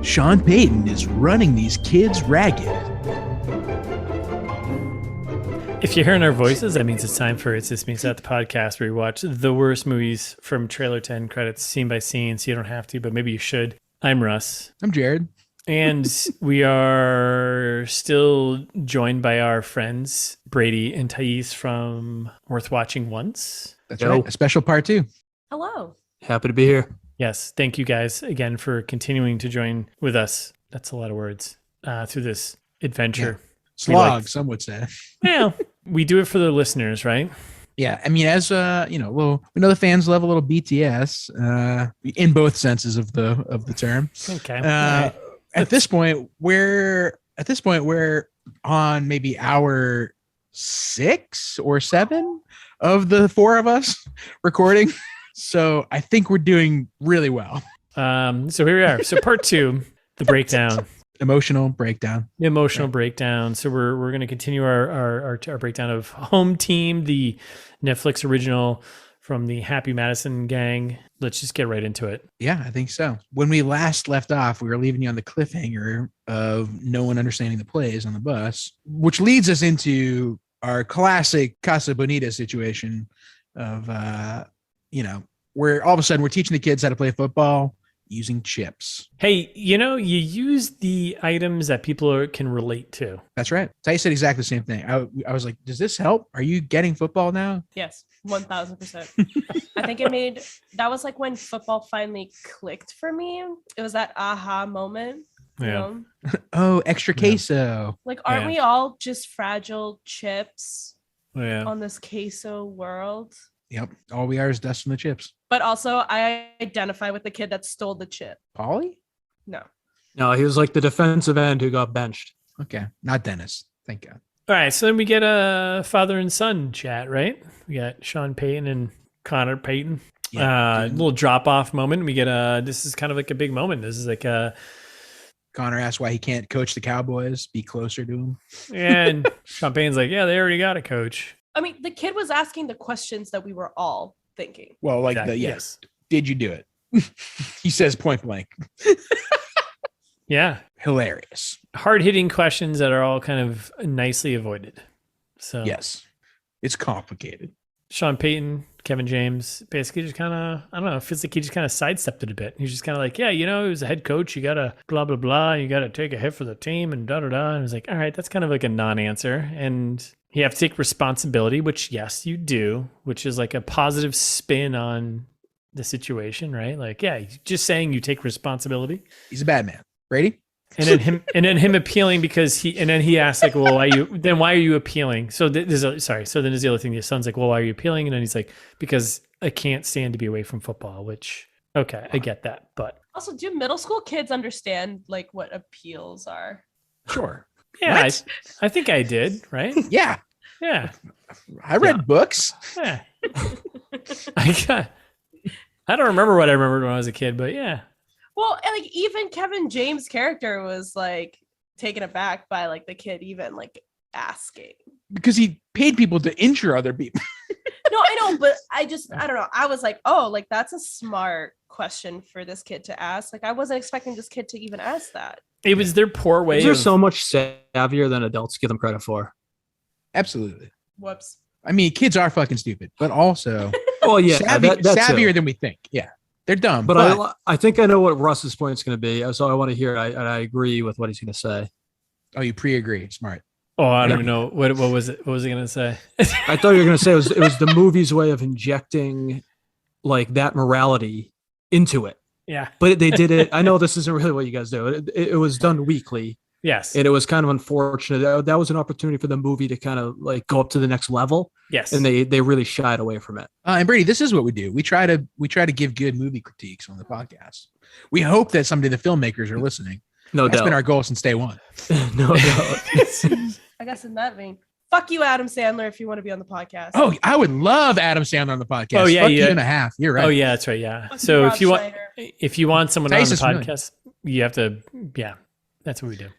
Sean Payton is running these kids ragged. If you're hearing our voices, that means it's time for It's This Means That, the podcast where we watch the worst movies from trailer to end credits, scene by scene, so you don't have to, but maybe you should. I'm Russ. I'm Jared. And we are still joined by our friends, Brady and Thaís from Worth Watching Once. That's right. A special part 2. Hello. Happy to be here. Yes. Thank you guys again for continuing to join with us. That's a lot of words through this adventure. Yeah. Slog, some would say. Well, we do it for the listeners, right? Yeah. I mean, as we know the fans love a little BTS in both senses of the term. Okay. At this point, we're on maybe hour 6 or 7 of the 4 of us recording. So I think we're doing really well. So here we are. So part 2, the breakdown. Emotional breakdown. The emotional breakdown. So we're going to continue our breakdown of Home Team, the Netflix original from the Happy Madison gang. Let's just get right into it. Yeah, I think so. When we last left off, we were leaving you on the cliffhanger of no one understanding the plays on the bus, which leads us into our classic Casa Bonita situation of, where all of a sudden we're teaching the kids how to play football using chips. Hey, you use the items that people can relate to. That's right. Tait said exactly the same thing. I was like, does this help? Are you getting football now? Yes, 1000%. I think that was like when football finally clicked for me. It was that aha moment. Yeah. Oh, extra queso. Like, aren't we all just fragile chips on this queso world? Yep. All we are is dust from the chips. But also, I identify with the kid that stole the chip. Paulie? No, he was like the defensive end who got benched. Okay. Not Dennis. Thank God. All right. So then we get a father and son chat, right? We got Sean Payton and Connor Payton. Yeah, little drop off moment. We get this is kind of like a big moment. This is like Connor asks why he can't coach the Cowboys, be closer to him. And Sean Payton's like, yeah, they already got a coach. I mean, the kid was asking the questions that we were all thinking. Well, like exactly. Yes. Did you do it? He says point blank. Yeah. Hilarious. Hard-hitting questions that are all kind of nicely avoided. So yes, it's complicated. Sean Payton, Kevin James, basically just kind of, I don't know, it feels like he just kind of sidestepped it a bit. He's just kind of like, yeah, he was a head coach. You got to blah, blah, blah. You got to take a hit for the team and da-da-da. And I was like, all right, that's kind of like a non-answer. And you have to take responsibility, which, yes, you do, which is like a positive spin on the situation, right? Like, yeah, just saying you take responsibility. He's a bad man. Brady? And then him appealing because he asked like, well, why are you appealing? So then there's the other thing. The son's like, well, why are you appealing? And then he's like, because I can't stand to be away from football, which, okay, I get that. But also, do middle school kids understand like what appeals are? Sure. Yeah, I think I did, right? Yeah. Yeah. I read books. Yeah. I don't remember what I remembered when I was a kid, but yeah. Well, like even Kevin James' character was like taken aback by like the kid even like asking. Because he paid people to injure other people. No, I know, but I don't know. I was like, oh, like that's a smart question for this kid to ask. Like I wasn't expecting this kid to even ask that. It was their poor way. They're so much savvier than adults give them credit for. Absolutely. Whoops. I mean, kids are fucking stupid, but also savvier than we think. Yeah. They're dumb. But I think I know what Russ's point is going to be. So I want to hear it. I agree with what he's going to say. Oh, you pre-agree. Smart. Oh, I don't even know. What was it? What was he going to say? I thought you were going to say it was the movie's way of injecting like that morality into it. Yeah. But they did it. I know this isn't really what you guys do. It was done weekly. Yes. And it was kind of unfortunate. That was an opportunity for the movie to kind of like go up to the next level. Yes. And they really shied away from it. And Brady, this is what we do. We try to give good movie critiques on the podcast. We hope that someday the filmmakers are listening. No doubt. That's been our goal since day one. No doubt. I guess in that vein, fuck you, Adam Sandler, if you want to be on the podcast. Oh, I would love Adam Sandler on the podcast. Oh, yeah. Fuck you and a half. You're right. Oh, yeah, that's right. Yeah. Fuck So Rob Schneider. if you want someone Thaís on the podcast, you have to, yeah, that's what we do.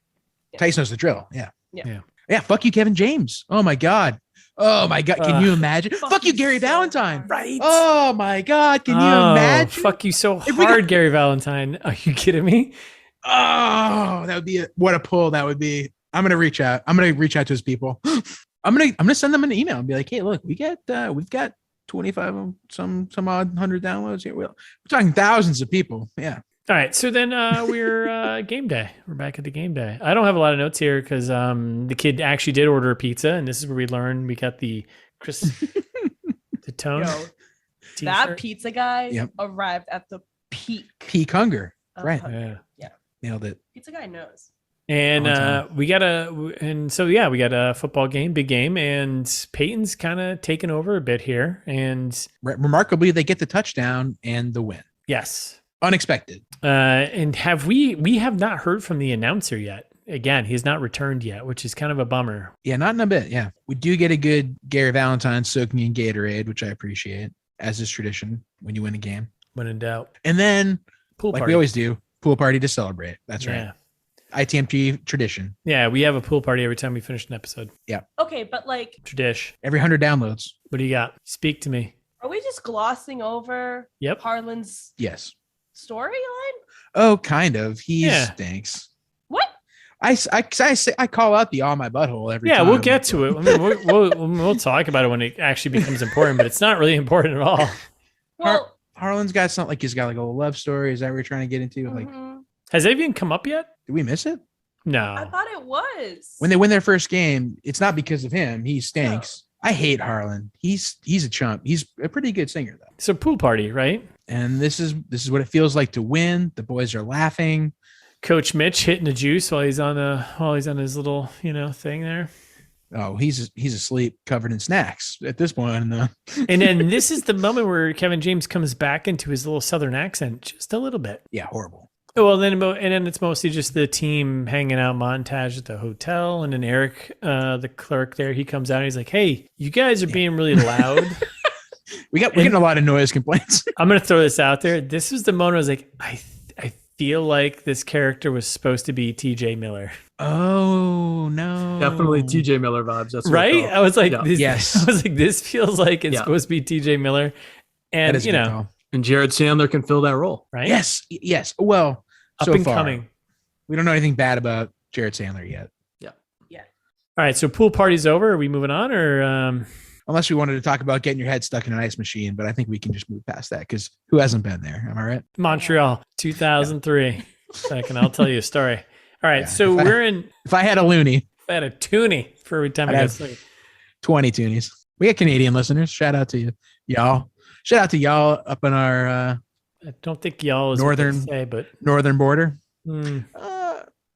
Tait knows the drill. Yeah. Yeah. Yeah. Fuck you, Kevin James. Oh my God. Oh my God. Can you imagine? Fuck you, Gary so Valentine. hard. Right. Oh my God. Can you imagine? Fuck you so If we got- hard, Gary Valentine. Are you kidding me? Oh, that would be what a pull that would be. I'm gonna reach out. I'm gonna reach out to his people. I'm gonna send them an email and be like, hey, look, we've got 25 some odd 100 downloads here. We're talking thousands of people. Yeah. All right. So then we're game day. We're back at the game day. I don't have a lot of notes here because the kid actually did order a pizza, and this is where we learned we got the the tone. Yo, that t-shirt. pizza guy Yep. arrived at the peak. Hunger. of Right. hunger. Yeah. Nailed it. Pizza guy knows. And On time. we got a football game, big game, and Peyton's kind of taken over a bit here. And Remarkably, they get the touchdown and the win. yes, Unexpected. and we have not heard from the announcer yet. Again, he's not returned yet, which is kind of a bummer. Yeah, not in a bit. Yeah. We do get a good Gary Valentine soaking in Gatorade, which I appreciate, as is tradition when you win a game. When in doubt, And then, pool like party. we always do, pool party to celebrate. That's Yeah. right. ITMG tradition. Yeah, we have a pool party every time we finish an episode. Okay, but like, Tradish. Every 100 downloads. What do you got? Speak to me. are we just glossing over Yep. Harlan's Yes. storyline? Oh, kind of. He Yeah. stinks. What? I call out the all my butthole every Yeah, time. we'll get to it. I mean, we'll talk about it when it actually becomes important, but it's not really important at all. Well, Harlan's got something like he's got like a little love story. Is that what you're trying to get into? Like, mhm. Has that even come up yet? did we miss it? No. I thought it was. When they win their first game, it's not because of him. He stinks. I hate Harlan. He's a chump. He's a pretty good singer though. So pool party, right? And this is what it feels like to win. The boys are laughing. Coach Mitch hitting the juice while he's on his little thing there. Oh, he's asleep, covered in snacks at this point. And then this is the moment where Kevin James comes back into his little Southern accent just a little bit. Yeah, horrible. Well, then it's mostly just the team hanging out montage at the hotel, and then Eric, the clerk there, he comes out and he's like, "Hey, you guys are being really loud." We're getting a lot of noise complaints. I'm gonna throw this out there. This was the moment I was like, I feel like this character was supposed to be T.J. Miller, Oh no! Definitely TJ Miller vibes. That's what I right? felt. I was like, Yeah. this, Yes. I was like, this feels like it's Yeah. supposed to be T.J. Miller, That and is a good call. And Jared Sandler can fill that role. right? Yes. Well, up so and far, coming. we don't know anything bad about Jared Sandler yet, All right, so pool party's over. Are we moving on, or unless we wanted to talk about getting your head stuck in an ice machine. But I think we can just move past that because who hasn't been there? Am I right? Montreal, 2003? Second, I'll tell you a story. All right, Yeah, so if I- we're in. If I had a loony, I had a toonie for every time I I'd got have- sleep. 20 toonies. We got Canadian listeners. Shout out to you, y'all. Shout out to y'all up in our I don't think y'all is Northern- what they say, but northern border.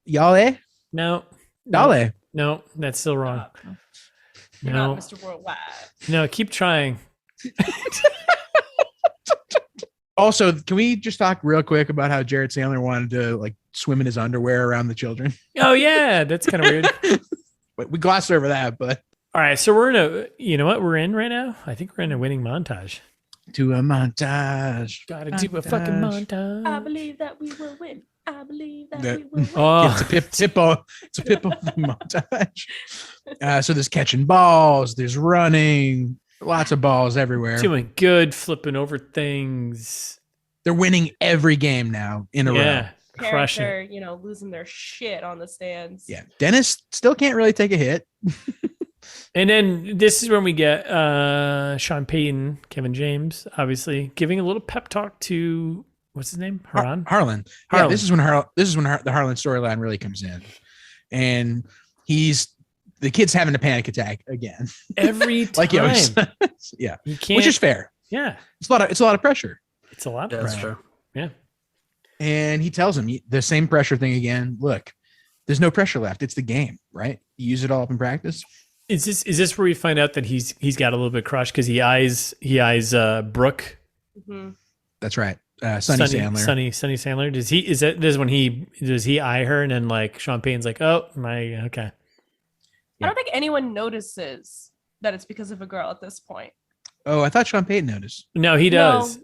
Y'all, eh? no, Y'all, eh? no, that's still wrong. You're No, not Mr. Worldwide. no, keep trying. Also, can we just talk real quick about how Jared Sandler wanted to like swim in his underwear around the children? Oh yeah, that's kind of weird. But we glossed over that, but All right, so we're in a. You know what we're in right now? I think we're in a winning montage. to a montage. Gotta do a fucking montage. I believe that we will win. I believe that That- we will win. Oh, It's a Pippo montage. So there's catching balls, there's running, lots of balls everywhere. doing good, flipping over things. They're winning every game now in a row. Yeah, crushing. Character, losing their shit on the stands. Yeah. Dennis still can't really take a hit. And then this is when we get Sean Payton, Kevin James, obviously giving a little pep talk to what's his name, Harlan. Harlan. Yeah, Harlan. this is when the Harlan storyline really comes in, and the kid's having a panic attack again, Every time, like he always says. Yeah, you can't. which is fair. Yeah, It's a lot of pressure, it's a lot. Yeah, Of that's pressure. true. and he tells him the same pressure thing again. Look, there's no pressure left. It's the game, right? You use it all up in practice. Is this where we find out that he's got a little bit crushed because he eyes Brooke, Mhm. That's right. Sonny Sandler. Sonny Sandler. Does he eye her and then like Sean Payton's like, oh my, okay. I don't think anyone notices that it's because of a girl at this point. Oh, I thought Sean Payton noticed. No, he No. does.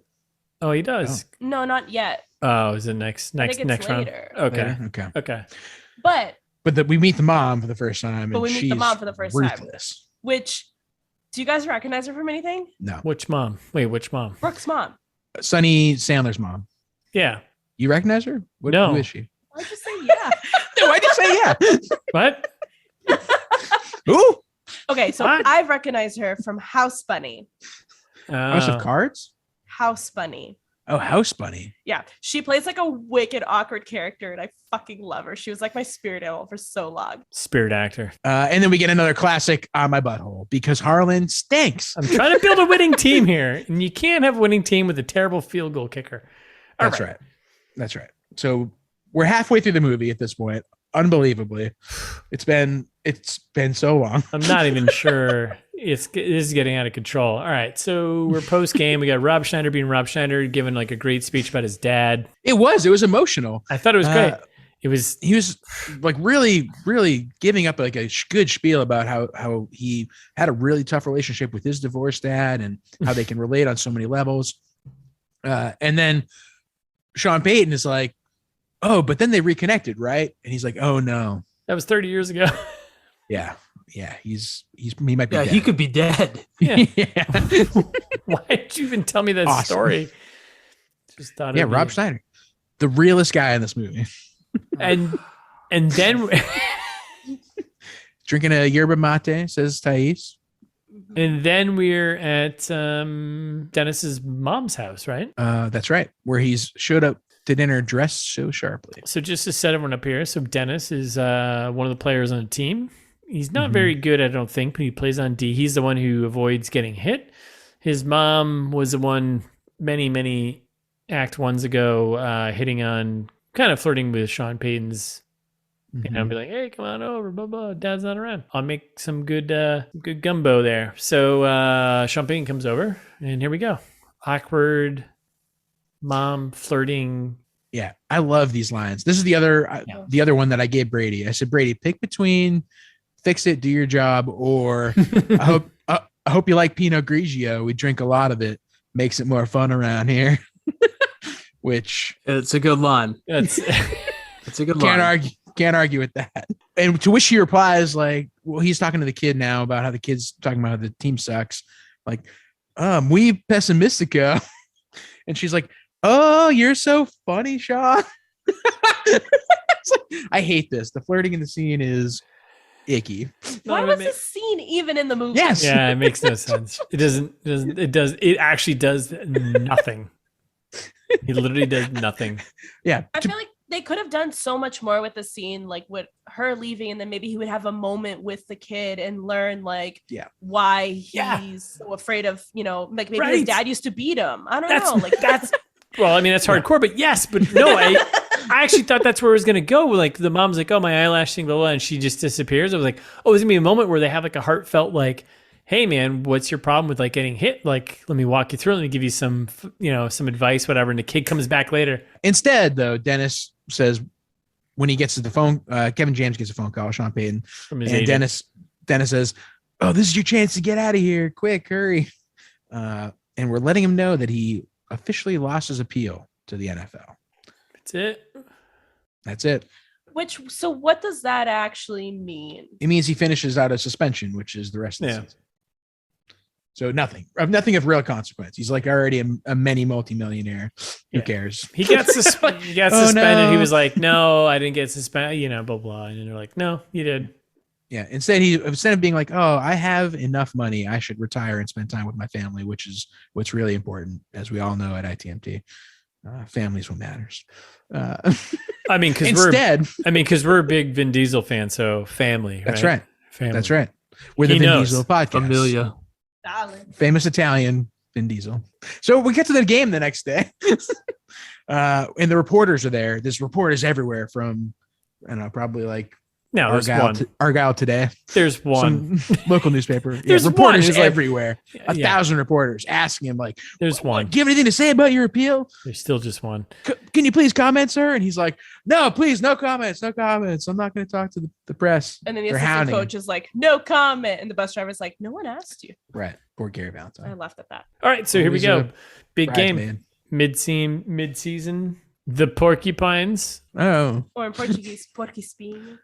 Oh, he does. No, not yet. Oh, is it next I think it's round? later. Okay. Later? Okay. Okay. But But we meet the mom for the first time, But and we meet the she's mom for the first time. ruthless. which Do you guys recognize her from anything? No. Which mom? Wait, which mom? Brooke's mom. Sonny Sandler's mom. Yeah. You recognize her? No. Who is she? Why'd you say yeah? No, I just say yeah. What? Ooh. Okay, so What? I've recognized her from House Bunny. House of Cards? House Bunny. Oh, House Bunny. Yeah, she plays like a wicked, awkward character, and I fucking love her. She was like my spirit animal for so long. Spirit actor. And then we get another classic on my butthole because Harlan stinks. I'm trying to build a winning team here, and you can't have a winning team with a terrible field goal kicker. All That's right. That's right. So we're halfway through the movie at this point. Unbelievably, it's been so long. I'm not even sure this is getting out of control. All right, so we're post game. We got Rob Schneider being Rob Schneider, giving like a great speech about his dad. It was emotional. I thought it was great. He was like really giving up like a good spiel about how he had a really tough relationship with his divorced dad and how they can relate on so many levels. And then Sean Payton is like, oh, but then they reconnected, right? And he's like, oh no, that was 30 years ago. yeah, he might be. Yeah, dead. he could be dead. Yeah. Yeah. Why did you even tell me that Awesome. story? Just thought. Yeah, it'd be- Rob Schneider, the realest guy in this movie. and then Drinking a yerba mate, says Thaís. we're at Dennis's mom's house, right? That's right, where he's showed up to dinner dressed so sharply. So just to set everyone up here, so Dennis is one of the players on the team. He's not Mhm. very good, I don't think, but he plays on D. He's the one who avoids getting hit. His mom was the one many act ones ago hitting on, kind of flirting with Sean Payton's, you know, Mhm. be like, hey, come on over, blah, blah, dad's not around. I'll make some good gumbo there. So Sean Payton comes over, and here we go. Awkward mom flirting. Yeah, I love these lines. This is the other one that I gave Brady. I said, Brady, pick between fix it, do your job, or I hope you like Pinot Grigio. We drink a lot of it. Makes it more fun around here. Which It's a good line. That's It's a good line. can't argue with that. And to which he replies like, well, he's talking to the kid now about how the kid's talking about how the team sucks. Like, muy pessimistico. And she's like, oh, you're so funny, Sean. It's like, I hate this. The flirting in the scene is icky. Why was this scene even in the movie? Yes. Yeah, it makes no sense. It actually does nothing. He literally does nothing. Yeah. I feel like they could have done so much more with the scene, like with her leaving, and then maybe he would have a moment with the kid and learn like why he's so afraid of, you know, like maybe his dad used to beat him. I don't know. Like that's well, I mean, that's hardcore, but yes, but no, I actually thought that's where it was gonna go. Like the mom's like, oh, my eyelash thing, blah, blah, and she just disappears. I was like, oh, there's gonna be a moment where they have like a heartfelt like, hey man, what's your problem with like getting hit? Like, let me walk you through. Let me give you some, you know, some advice, whatever. And the kid comes back later. Instead, though, Dennis says when he gets to the phone, Kevin James gets a phone call, Sean Payton, From his and agent. Dennis says, oh, this is your chance to get out of here. Quick, hurry. And we're letting him know that he officially lost his appeal to the NFL. That's it. That's it. so what does that actually mean? It means he finishes out a suspension, which is the rest of the Yeah. season. So nothing of real consequence. He's like already a many multimillionaire. Who Yeah. cares? He got suspended. Oh, no. He was like, no, I didn't get suspended, you know, blah, blah. And they're like, no, you did. Yeah. Instead of being like, oh, I have enough money, I should retire and spend time with my family, which is what's really important, as we all know at ITMT. Family's what matters. I mean, because we're a big Vin Diesel fan, so family. That's right. Family. That's right. We're the He Vin knows. Diesel podcast. Familia. Darling. Famous Italian Vin Diesel. So we get to the game the next day. And the reporters are there. There's reporters everywhere from, I don't know, probably like No, there's one. Argyle Today. There's one. Some local newspaper. There's reporters one. It's like- everywhere. Yeah. 1,000 reporters asking him like, There's one. do you have anything to say about your appeal? There's still just one. Can you please comment, sir? And he's like, no, please, no comments. I'm not going to talk to the press. And then the They're assistant hounding coach is like, no comment. And the bus driver's like, no one asked you. him. Right. Poor Gary I Valentine. laughed at that. All right, so here we He's go. a Big game. Bridesmaid. Mid-season. The Porcupines. Oh, Or in Portuguese, porky spin.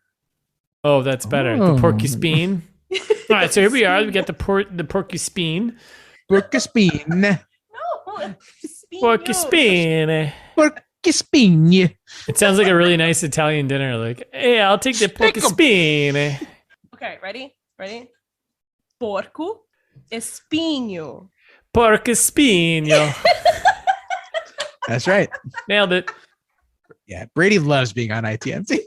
Oh, that's better. Oh. The Porky Speen. All right, so here we are. We got the porcupine. Porcupine. No. Porcupine. Porcupine. It sounds like a really nice Italian dinner. Like, hey, I'll take the porcupine. Okay, ready? Porco espinho. Porcuspino. That's right. Nailed it. Yeah, Brady loves being on ITMT.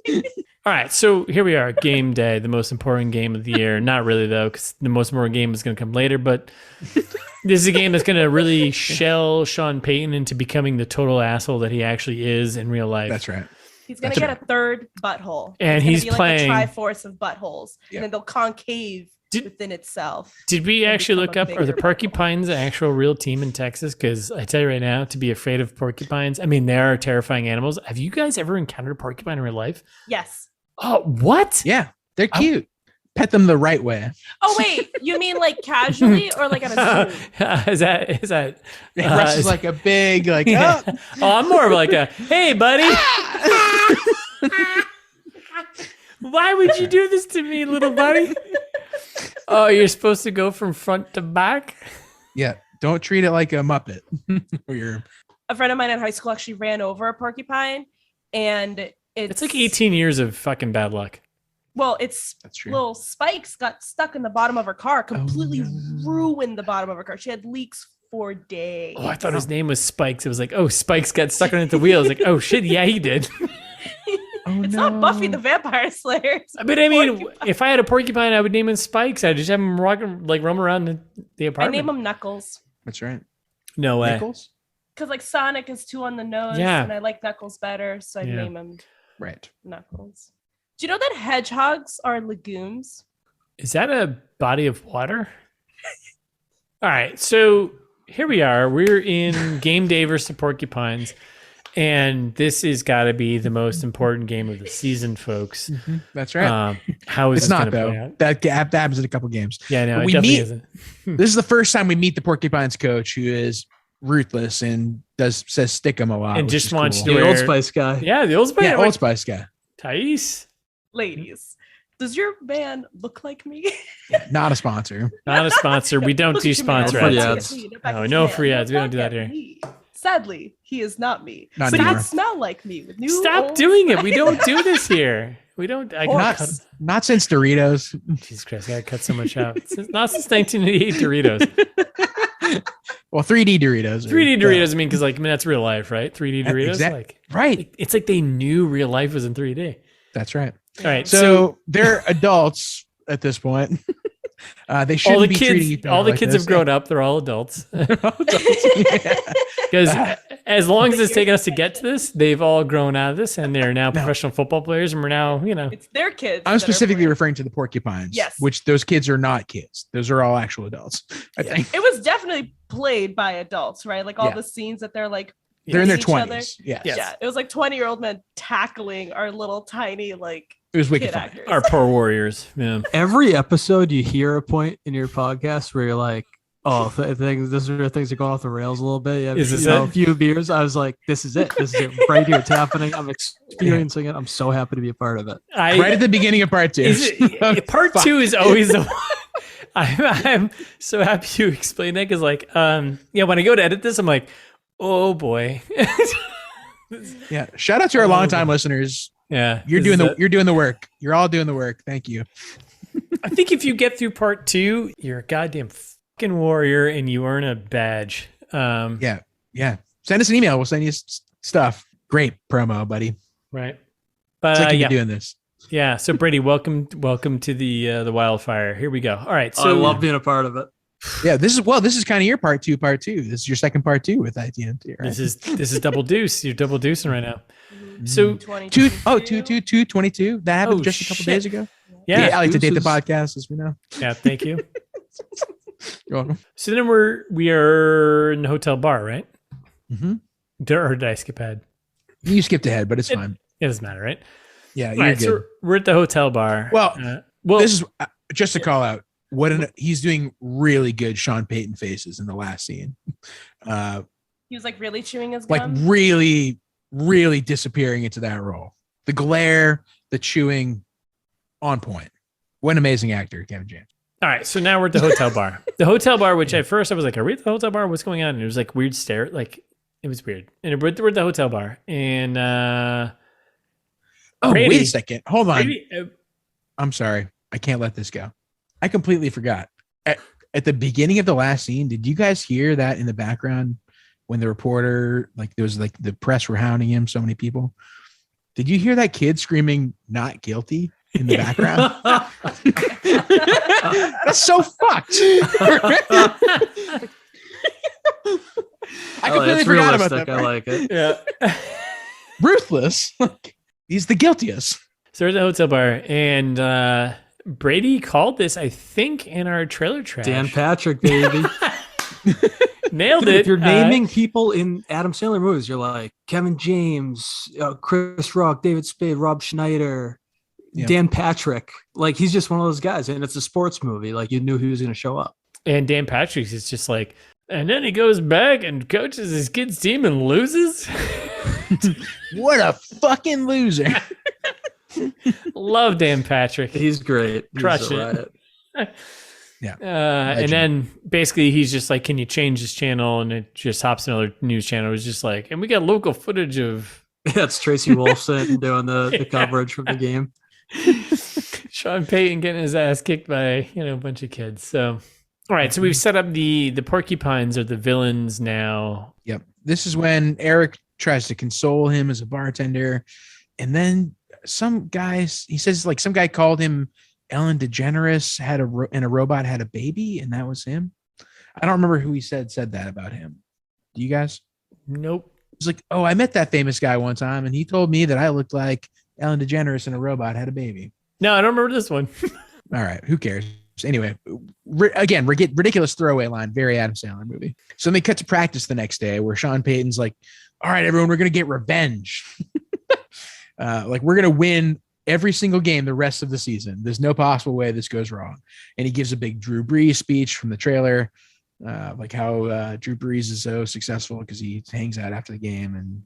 All right, so here we are, game day, the most important game of the year. Not really, though, because the most important game is going to come later, but this is a game that's going to really shell Sean Payton into becoming the total asshole that he actually is in real life. That's right. He's going to get a third butthole. And he's he's playing like the Triforce of buttholes, and then they'll concave within itself. Did we actually look up, are the porcupines an actual real team in Texas? Because I tell you right now, to be afraid of porcupines, I mean, they are terrifying animals. Have you guys ever encountered a porcupine in real life? Yes. Oh, what? Yeah, they're cute. Pet them the right way. Oh wait, you mean like casually or like at a zoo? Is that? Russ is like a big oh, I'm more of like a hey, buddy. Why would you do this to me, little buddy? Oh, you're supposed to go from front to back? Yeah, don't treat it like a Muppet. A friend of mine in high school actually ran over a porcupine, and it's like 18 years of fucking bad luck. Well, it's little spikes got stuck in the bottom of her car, completely ruined the bottom of her car. She had leaks for days. Oh, I thought his name was Spikes. It was like, oh, Spikes got stuck underneath the wheel. I was like, oh shit, yeah, he did. It's not Buffy the Vampire Slayer. But I mean, if I had a porcupine, I would name him Spikes. I'd just have him roam around the apartment. I name him Knuckles. That's right. No way. Knuckles? Because like Sonic is 2 on the nose, and I like Knuckles better, so I name him Knuckles. Do you know that hedgehogs are legumes? Is that a body of water? All right, so here we are. We're in game day versus the porcupines. And this has got to be the most important game of the season, folks. Mm-hmm. That's right. How is it's this not though? Play out? That happens in a couple games. Yeah, no, it definitely isn't. This is the first time we meet the porcupines coach, who is ruthless and says stick him a lot, and just wants the Old Spice guy. Yeah, the Old Spice. Yeah, Old Spice guy. Thaís, ladies, does your man look like me? Not a sponsor. Not a sponsor. We don't do sponsor ads. No free ads. We don't do that here. Sadly, he is not me. Not but anymore. not smell like me. With new Stop doing it. We don't do this here. We don't. Not since Doritos. Jesus Christ, I gotta cut so much out. Not since 1988 Doritos. Well, 3D Doritos. 3D Doritos. I mean, because that's real life, right? 3D Doritos. Right. It's like they knew real life was in 3D. That's right. All right. So they're adults at this point. They shouldn't be treating each other all the like kids this. have grown up. They're all adults. Because as long as it's taken us to get to this, they've all grown out of this, and they're now professional football players, and we're now, it's their kids. I'm specifically referring to the porcupines. Yes. Which those kids are not kids. Those are all actual adults. I think it was definitely played by adults, right? Like all the scenes that they're like. They're in their 20s. Yes. Yeah. It was like 20-year-old men tackling our little tiny It was wicked fun. Actors. Our poor warriors. Yeah. Every episode, you hear a point in your podcast where you're like, "Oh, things are going off the rails a little bit." Yeah, is this a few beers. I was like, "This is it. This is it right here. It's happening. I'm experiencing it. I'm so happy to be a part of it." Right at the beginning of part 2. Part 2 is always the one. I'm so happy you explained that because, when I go to edit this, I'm like, "Oh boy." Yeah. Shout out to our longtime listeners. Yeah, you're doing the work. You're all doing the work. Thank you. I think if you get through part 2, you're a goddamn fucking warrior, and you earn a badge. Yeah. Send us an email. We'll send you stuff. Great promo, buddy. Right. But it's like you're doing this. Yeah. So Brady, welcome to the wildfire. Here we go. All right. So I love being a part of it. Yeah, this is kind of your part 2. This is your second part 2 with ITNT. Right? This is double deuce. You're double deucing right now. So 22. That happened just a couple days ago. Yeah, I like to date the podcast, as we know. Yeah, thank you. You're welcome. So then we are in the hotel bar, right? Mm-hmm. Or did I skip ahead? You skipped ahead, but it's fine. It doesn't matter, right? Yeah, you're good. So we're at the hotel bar. Well, this is just to call out. He's doing really good Sean Payton faces in the last scene. He was like really chewing his gum. Like really, really disappearing into that role. The glare, the chewing, on point. What an amazing actor, Kevin James. All right, so now we're at the hotel bar. The hotel bar, which at first I was like, are we at the hotel bar? What's going on? And it was like weird stare. Like, it was weird. And we're at the hotel bar. And Brady, wait a second. Hold on. Brady, I'm sorry. I can't let this go. I completely forgot. At the beginning of the last scene, did you guys hear that in the background when the reporter, like there was like the press were hounding him, so many people? Did you hear that kid screaming, "Not guilty" in the background? That's so fucked. I completely forgot about that. I like it. Yeah. Ruthless. He's the guiltiest. So we're at the hotel bar, and Brady called this, I think, in our trailer trash. Dan Patrick, baby. Nailed Dude, it. if you're naming people in Adam Sandler movies, you're like Kevin James, Chris Rock, David Spade, Rob Schneider, Dan Patrick. Like, he's just one of those guys, and it's a sports movie. Like, you knew he was going to show up. And Dan Patrick is just like, and then he goes back and coaches his kid's team and loses. What a fucking loser. Love Dan Patrick. He's great. Crush it. Yeah. And then basically he's just like, can you change this channel? And it just hops another news channel. It's just like, and we got local footage of. That's Tracy Wolfson doing the coverage from the game. Sean Payton getting his ass kicked by, a bunch of kids. So, all right. So we've set up the porcupines are the villains now. Yep. This is when Eric tries to console him as a bartender. And then some guys, he says like some guy called him Ellen DeGeneres and a robot had a baby, and that was him. I don't remember who he said that about him. Do you guys? Nope. He's like, oh, I met that famous guy one time, and he told me that I looked like Ellen DeGeneres and a robot had a baby. No, I don't remember this one. All right, who cares? Anyway, again, ridiculous throwaway line, very Adam Sandler movie. So then they cut to practice the next day where Sean Payton's like, all right, everyone, we're going to get revenge. Like, we're going to win every single game the rest of the season. There's no possible way this goes wrong. And he gives a big Drew Brees speech from the trailer, like how Drew Brees is so successful because he hangs out after the game and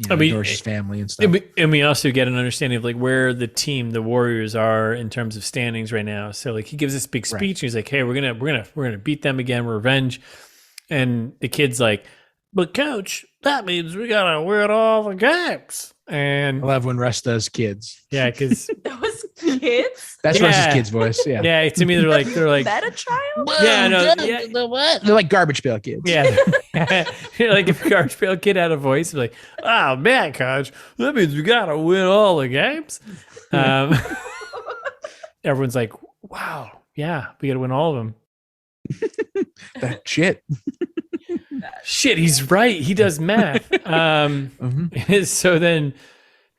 adores his family and stuff. And we also get an understanding of like where the Warriors are in terms of standings right now. So like he gives this big speech. Right. And he's like, hey, we're gonna beat them again, revenge. And the kid's like, but coach, that means we gotta win all the games. And I love when Russ does kids. Yeah, because that was kids. That's Russ's kid's voice. Yeah. Yeah. To me, they're like, is that a child? Yeah, no. What? They're like garbage pail kids. Yeah. Like if a garbage pail kid had a voice, like, oh man, coach, that means we gotta win all the games. Everyone's like, wow, yeah, we gotta win all of them. That shit. Shit, he's right. He does math. So then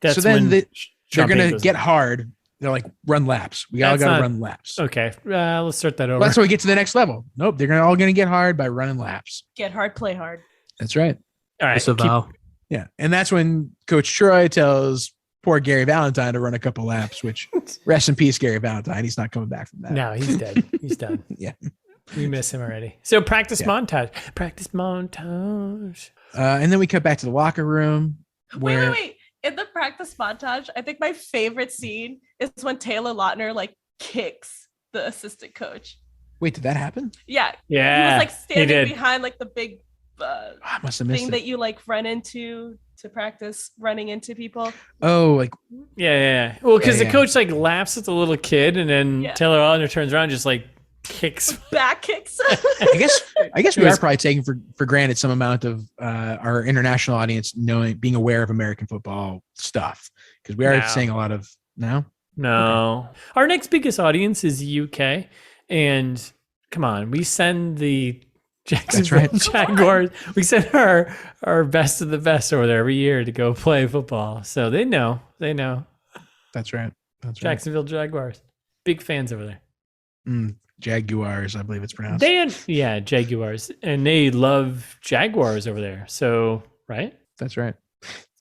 they're gonna get hard. They're like, run laps. We all gotta run laps. Okay, let's start that over. Well, that's how we get to the next level. Nope, they're all gonna get hard by running laps. Get hard, play hard. That's right. All right. Yeah, and that's when Coach Troy tells poor Gary Valentine to run a couple laps. Which, rest in peace, Gary Valentine. He's not coming back from that. No, he's dead. He's done. Yeah. We miss him already. So practice montage. Practice montage. And then we cut back to the locker room. Wait. In the practice montage, I think my favorite scene is when Taylor Lautner like kicks the assistant coach. Wait, did that happen? Yeah. Yeah. He was like standing behind like the big I must have missed thing it. that you like run into to practice running into people. Oh, like yeah. Well, because the coach like laughs at the little kid, and then Taylor Lautner turns around and just like back kicks. I guess we are probably taking for granted some amount of our international audience being aware of American football stuff, because we are saying a lot of no. Okay. Our next biggest audience is the UK, and come on, we send the Jacksonville Jaguars. We send our best of the best over there every year to go play football, so they know. That's right. Jacksonville Jaguars, big fans over there. Jaguars, I believe it's pronounced. Jaguars. And they love Jaguars over there. So, right? That's right.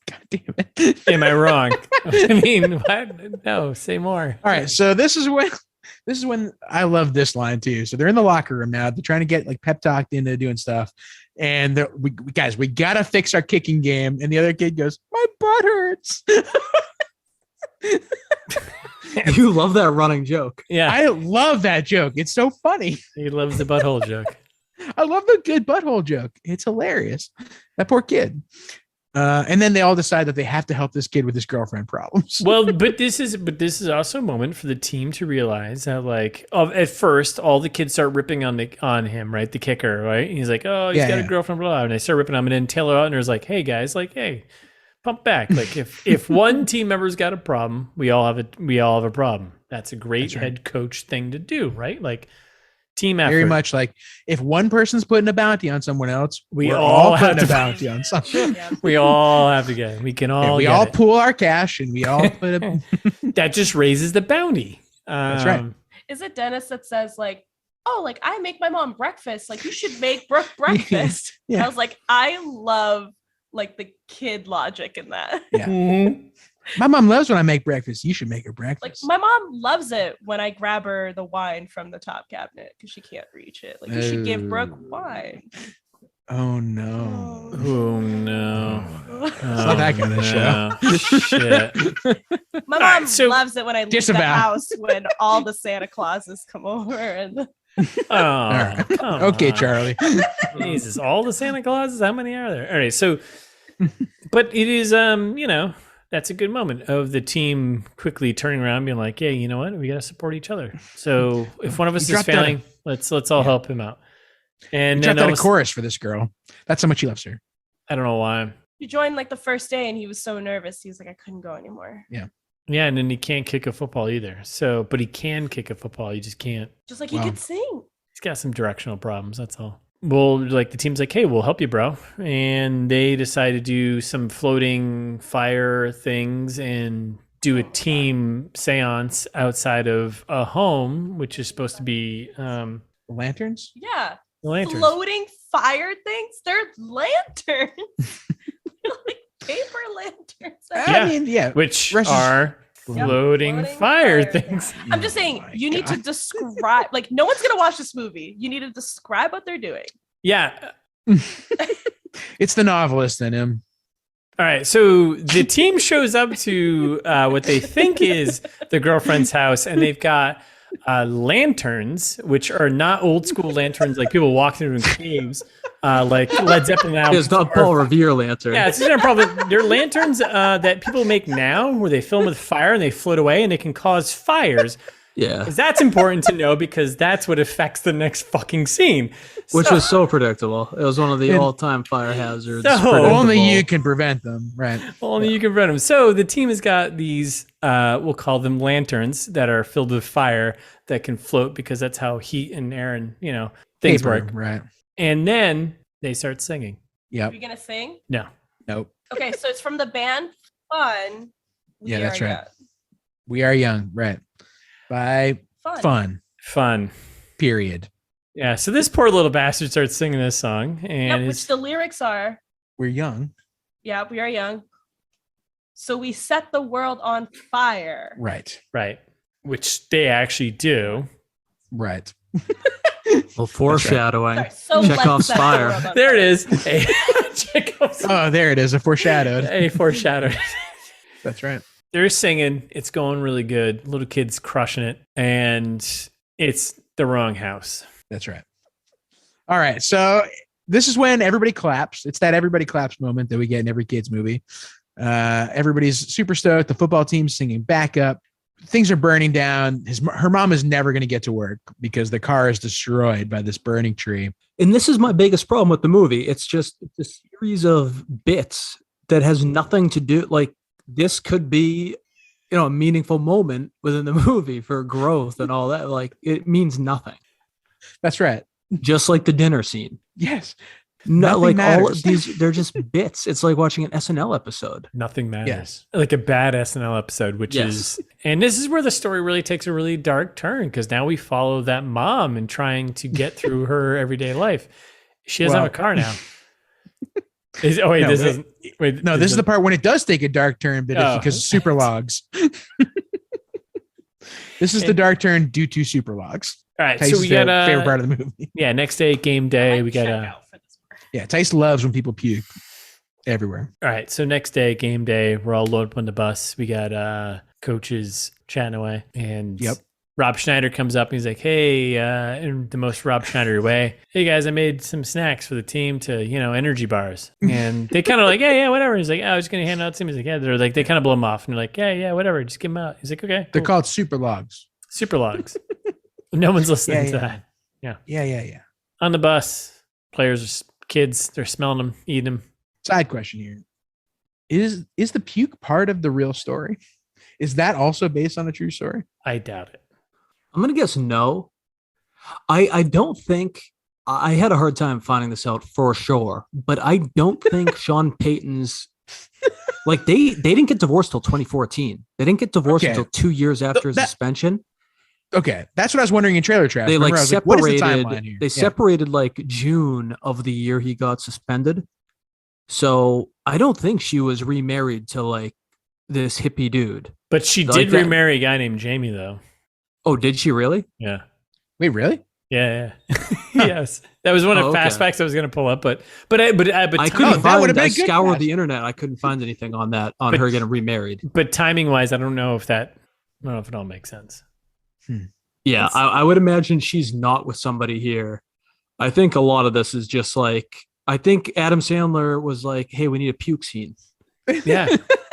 God damn it. Am I wrong? I mean, what? No, say more. All right. So this is when I love this line too. So they're in the locker room now. They're trying to get like pep talked into doing stuff. And we got to fix our kicking game. And the other kid goes, my butt hurts. You love that running joke. Yeah. I love that joke. It's so funny. He loves the butthole joke. I love the good butthole joke. It's hilarious. That poor kid. And then they all decide that they have to help this kid with his girlfriend problems. Well, but this is also a moment for the team to realize that, like, at first all the kids start ripping on him, right? The kicker, right? He's like, oh, he's got a girlfriend, blah, blah, and they start ripping on him. And then Taylor Lautner's like, hey guys, like, hey, pump back. Like, if one team member's got a problem, we all have a problem. That's a great head coach thing to do, right? Like, team effort. Very much like if one person's putting a bounty on someone else, we're all putting a bounty on someone. We all have to get it. We can all we all pool our cash and we all put a that just raises the bounty. That's right. Is it Dennis that says like, oh, like I make my mom breakfast, like you should make Brooke breakfast? Yeah. I was like, I love like the kid logic in that. Yeah. Mm-hmm. My mom loves when I make breakfast. You should make her breakfast. Like my mom loves it when I grab her the wine from the top cabinet because she can't reach it. Like you should give Brooke wine. Oh no. Oh no. It's not that kind of show. Shit. My mom loves it when I leave the house when all the Santa Clauses come over and okay, Charlie. Jesus, all the Santa Clauses? How many are there? All right, so but it is that's a good moment of the team quickly turning around and being like, yeah, you know what? We got to support each other. So if one of us is failing, let's all help him out. And dropped out a chorus for this girl. That's how much he loves her. I don't know why. He joined like the first day and he was so nervous. He was like, I couldn't go anymore. Yeah. Yeah, and then he can't kick a football either. So, but he can kick a football. He just can't. Just like he could sing. He's got some directional problems. That's all. Well, like the team's like, hey, we'll help you, bro. And they decide to do some floating fire things and do a team seance outside of a home, which is supposed to be lanterns. Yeah, lanterns. Floating fire things. They're lanterns. Like paper lanterns. I mean, which are floating fire things. I'm just saying, you need to describe, like, no one's going to watch this movie. You need to describe what they're doing. Yeah. It's the novelist in him. All right. So the team shows up to what they think is the girlfriend's house, and they've got lanterns, which are not old school lanterns like people walk through in caves. Like Led Zeppelin now. It's not Paul Revere lantern. Yeah, it's probably they're lanterns that people make now where they fill them with fire and they float away and they can cause fires. Yeah. Because that's important to know because that's what affects the next fucking scene. Which was so predictable. It was one of the all-time fire hazards. So only you can prevent them, right? Only you can prevent them. So the team has got these, we'll call them lanterns that are filled with fire that can float because that's how heat and air and, things work. Right. And then they start singing. Yeah. Are you going to sing? No. Nope. Okay, so it's from the band Fun. That's right. We Are Young, right. By Fun. Period. Yeah, so this poor little bastard starts singing this song. And which the lyrics are... We're young. Yeah, we are young. So we set the world on fire. Right. Which they actually do. Right. Well, foreshadowing. Right. So Chekhov's fire. There it is. There it is. A foreshadowed. A foreshadowed. That's right. They're singing. It's going really good. Little kid's crushing it. And it's the wrong house. That's right. All right. So this is when everybody claps. It's that everybody claps moment that we get in every kid's movie. Everybody's super stoked. The football team's singing back up. Things are burning down. Her mom is never going to get to work because the car is destroyed by this burning tree. And this is my biggest problem with the movie. It's just a series of bits that has nothing to do. Like this could be, a meaningful moment within the movie for growth and all that. Like it means nothing. That's right. Just like the dinner scene. Yes. No, Nothing like matters. all of these, they're just bits. It's like watching an SNL episode. Nothing matters. Yes. Like a bad SNL episode, which is, and this is where the story really takes a really dark turn because now we follow that mom and trying to get through her everyday life. She doesn't have a car now. This is the part when it does take a dark turn, but because of super logs. This is the dark turn due to super logs. All right, Thaís so we got a favorite part of the movie. Yeah, next day, game day. We got a Thaís loves when people puke everywhere. All right, so next day, game day. We're all loaded up on the bus. We got coach's chatting away. And Yep. Rob Schneider comes up and he's like, hey, in the most Rob Schneider way, hey guys, I made some snacks for the team to, energy bars. And they kind of like, yeah, whatever. He's like, I was going to hand out to him. He's like, yeah, they kind of blow him off. And they're like, yeah, whatever. Just give him out. He's like, okay. They're called super logs. Super logs. No one's listening to that. Yeah. On the bus, kids, they're smelling them, eating them. Side question here. Is the puke part of the real story? Is that also based on a true story? I doubt it. I'm going to guess no. I don't think I had a hard time finding this out for sure, but I don't think Sean Payton's like they didn't get divorced till 2014. They didn't get divorced until 2 years after his suspension. Okay, that's what I was wondering in Trailer Trash. They Remember, separated. what is the timeline here? They separated like June of the year he got suspended. So I don't think she was remarried to like this hippie dude. But she did remarry a guy named Jamie, though. Oh, did she really? Yeah. Wait, really? Yeah. Yes, that was one of fast facts I was going to pull up, but I couldn't find. I scoured the internet. I couldn't find anything on that her getting remarried. But timing wise, I don't know if it all makes sense. Yeah, I would imagine she's not with somebody here. I think a lot of this is just like I think Adam Sandler was like, "Hey, we need a puke scene." Yeah,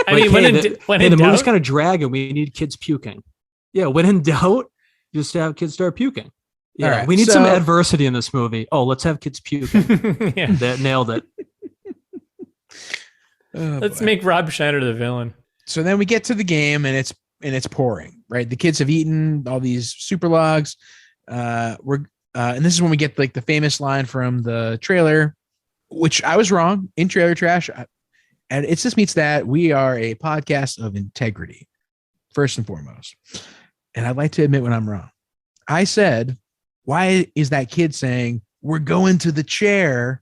I mean, when the movie's kind of dragging. We need kids puking. Yeah, when in doubt, just have kids start puking. Yeah, right, we need some adversity in this movie. Oh, let's have kids puking. Yeah, that nailed it. Let's make Rob Schneider the villain. So then we get to the game and it's pouring, right? The kids have eaten all these super logs. And this is when we get like the famous line from the trailer, which I was wrong in Trailer Trash. And it's This Meets That. We are a podcast of integrity, first and foremost. And I'd like to admit when I'm wrong. I said, why is that kid saying, we're going to the chair?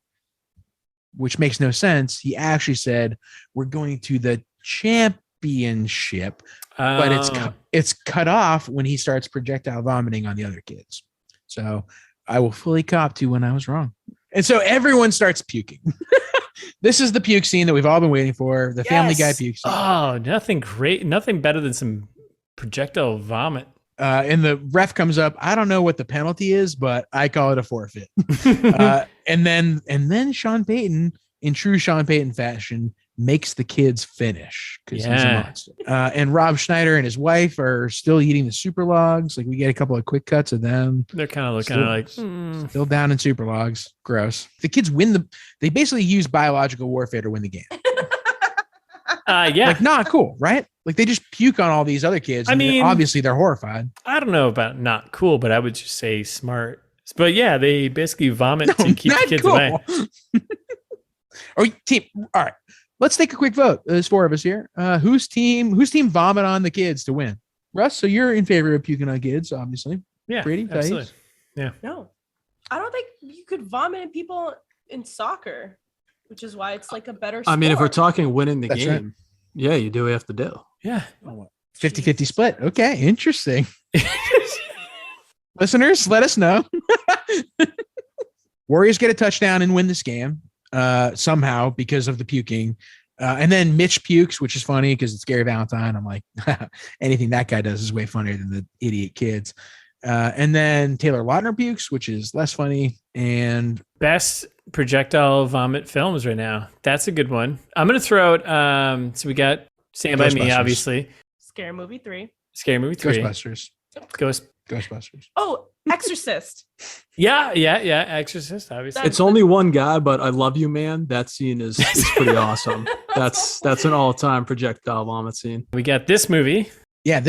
Which makes no sense. He actually said, we're going to the championship. But it's cut off when he starts projectile vomiting on the other kids. So I will fully cop to when I was wrong. And so everyone starts puking. This is the puke scene that we've all been waiting for. The Family Guy puke scene. Oh, nothing great. Nothing better than some projectile vomit. And the ref comes up. I don't know what the penalty is, but I call it a forfeit. And then Sean Payton, in true Sean Payton fashion, makes the kids finish because he's a monster. And Rob Schneider and his wife are still eating the super logs. Like we get a couple of quick cuts of them. They're kind of looking still down in super logs. Gross. The kids win they basically use biological warfare to win the game. Yeah. Like not cool, right? Like they just puke on all these other kids. I mean, obviously they're horrified. I don't know about not cool, but I would just say smart. But yeah, they basically vomit to keep the kids away. Team. All right. Let's take a quick vote. There's four of us here. Whose team vomit on the kids to win? Russ, so you're in favor of puking on kids, obviously. Yeah. Brady, absolutely. Thaís? Yeah. No. I don't think you could vomit in people in soccer, which is why it's like a better sport. I mean, if we're talking winning the That's game, right. Yeah, you do what you have to do. Yeah. 50-50 split. Okay, interesting. Listeners, let us know. Warriors get a touchdown and win this game somehow because of the puking. And then Mitch pukes, which is funny because it's Gary Valentine. I'm like, anything that guy does is way funnier than the idiot kids. And then Taylor Lautner pukes, which is less funny. And best projectile vomit films right now. That's a good one. I'm going to throw out, so we got Stand By Me, obviously. Scary Movie 3. Ghostbusters. Ghostbusters. Oh, Exorcist. Yeah. Exorcist, obviously. It's only one guy, but I Love You, Man. That scene is pretty awesome. That's an all-time projectile vomit scene. We got this movie. Yeah,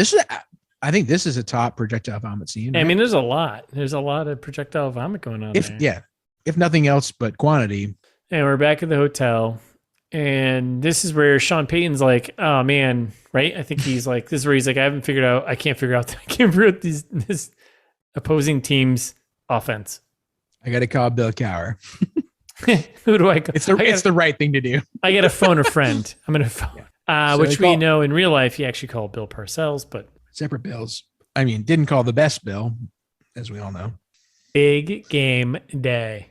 I think this is a top projectile vomit scene. Right? I mean, there's a lot of projectile vomit going on there. Yeah, if nothing else but quantity. And we're back at the hotel. And this is where Sean Payton's like, oh man, right? I think he's like, this is where he's like, I can't figure out this opposing team's offense. I got to call Bill Cowher. Who do I call? It's the right thing to do. I got to phone a friend. I'm going to phone, which we know in real life, he actually called Bill Parcells, but separate bills. I mean, didn't call the best Bill, as we all know. Big game day.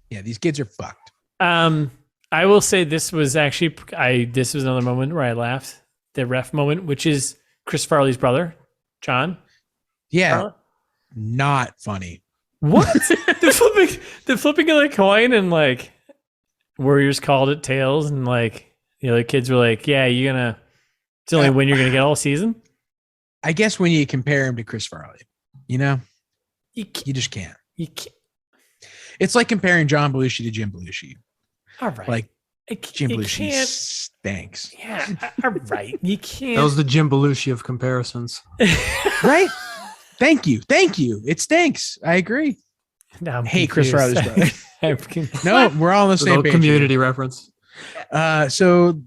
Yeah, these kids are fucked. I will say this was actually, this was another moment where I laughed. The ref moment, which is Chris Farley's brother, John? Yeah. Charlotte? Not funny. What? the flipping of the coin and like Warriors called it tails and like the other kids were like, yeah, it's the only win you're gonna get all season. I guess when you compare him to Chris Farley, you just can't. You can't. It's like comparing John Belushi to Jim Belushi. All right. Like Jim Belushi stinks. Yeah. All right. You can't. That was the Jim Belushi of comparisons. Right? Thank you. It stinks. I agree. No, hey, Chris Farley's brother. No, we're all on the same page. Community reference. So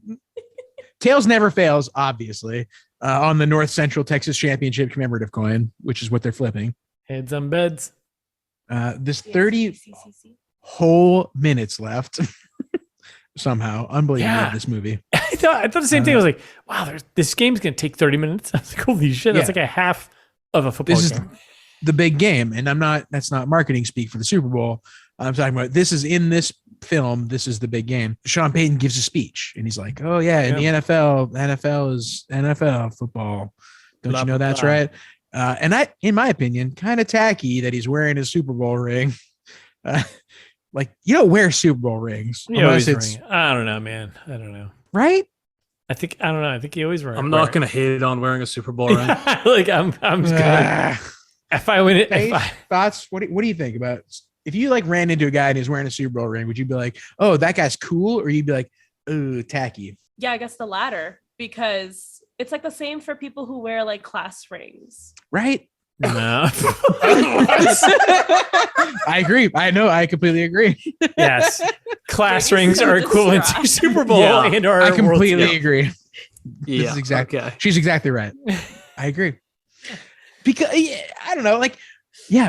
tails never fails, obviously, on the North Central Texas Championship commemorative coin, which is what they're flipping. Heads on beds. This 30 whole minutes left. Somehow, unbelievable. Yeah. This movie. I thought the same thing. I was like, wow, this game's gonna take 30 minutes. I was like, holy shit, that's like a half of a football game. Is the big game, and that's not marketing speak for the Super Bowl. I'm talking about this is in this film. This is the big game. Sean Payton gives a speech, and he's like, "Oh yeah, in the NFL is NFL football. Don't you know that's right?" And in my opinion, kind of tacky that he's wearing a Super Bowl ring. Like you don't wear Super Bowl rings. Unless it's, I don't know, man. I don't know. Right? I don't know. I think he always wears. I'm not gonna hate on wearing a Super Bowl ring. Like I'm just gonna. If I win it, thoughts? What do you think about if you like ran into a guy and he's wearing a Super Bowl ring? Would you be like, "Oh, that guy's cool," or you'd be like, "Ooh, tacky"? Yeah, I guess the latter, because it's like the same for people who wear like class rings, right? No. I agree. I know. I completely agree. Yes, class rings are equivalent to Super Bowl and or I completely agree. Yeah, this is exactly. Okay. She's exactly right. I agree. Because I don't know, like,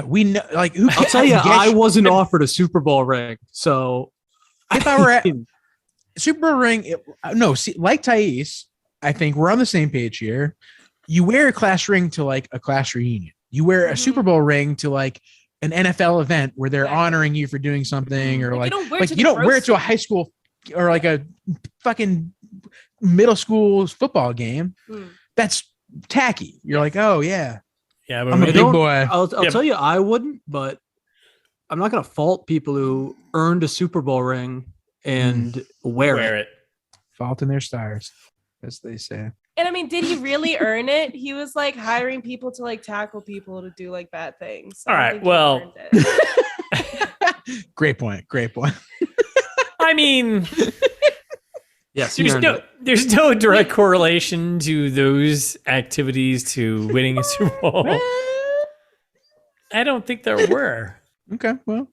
we know, like, who? I'll tell you, I wasn't offered a Super Bowl ring, so if I were at Super Bowl ring, like Thaís, I think we're on the same page here. You wear a class ring to like a class reunion. You wear a Super Bowl ring to like an NFL event where they're honoring you for doing something, or like you don't wear it to a high school or like a fucking middle school football game. That's tacky. You're like, oh yeah. Yeah, but I'm a big boy. I'll tell you, I wouldn't, but I'm not going to fault people who earned a Super Bowl ring and wear it. Fault in their stars, as they say. And I mean, did he really earn it? He was like hiring people to like tackle people to do like bad things. So all right. Well, great point. I mean, yes, there's no direct correlation to those activities to winning a Super Bowl. I don't think there were. Okay, well,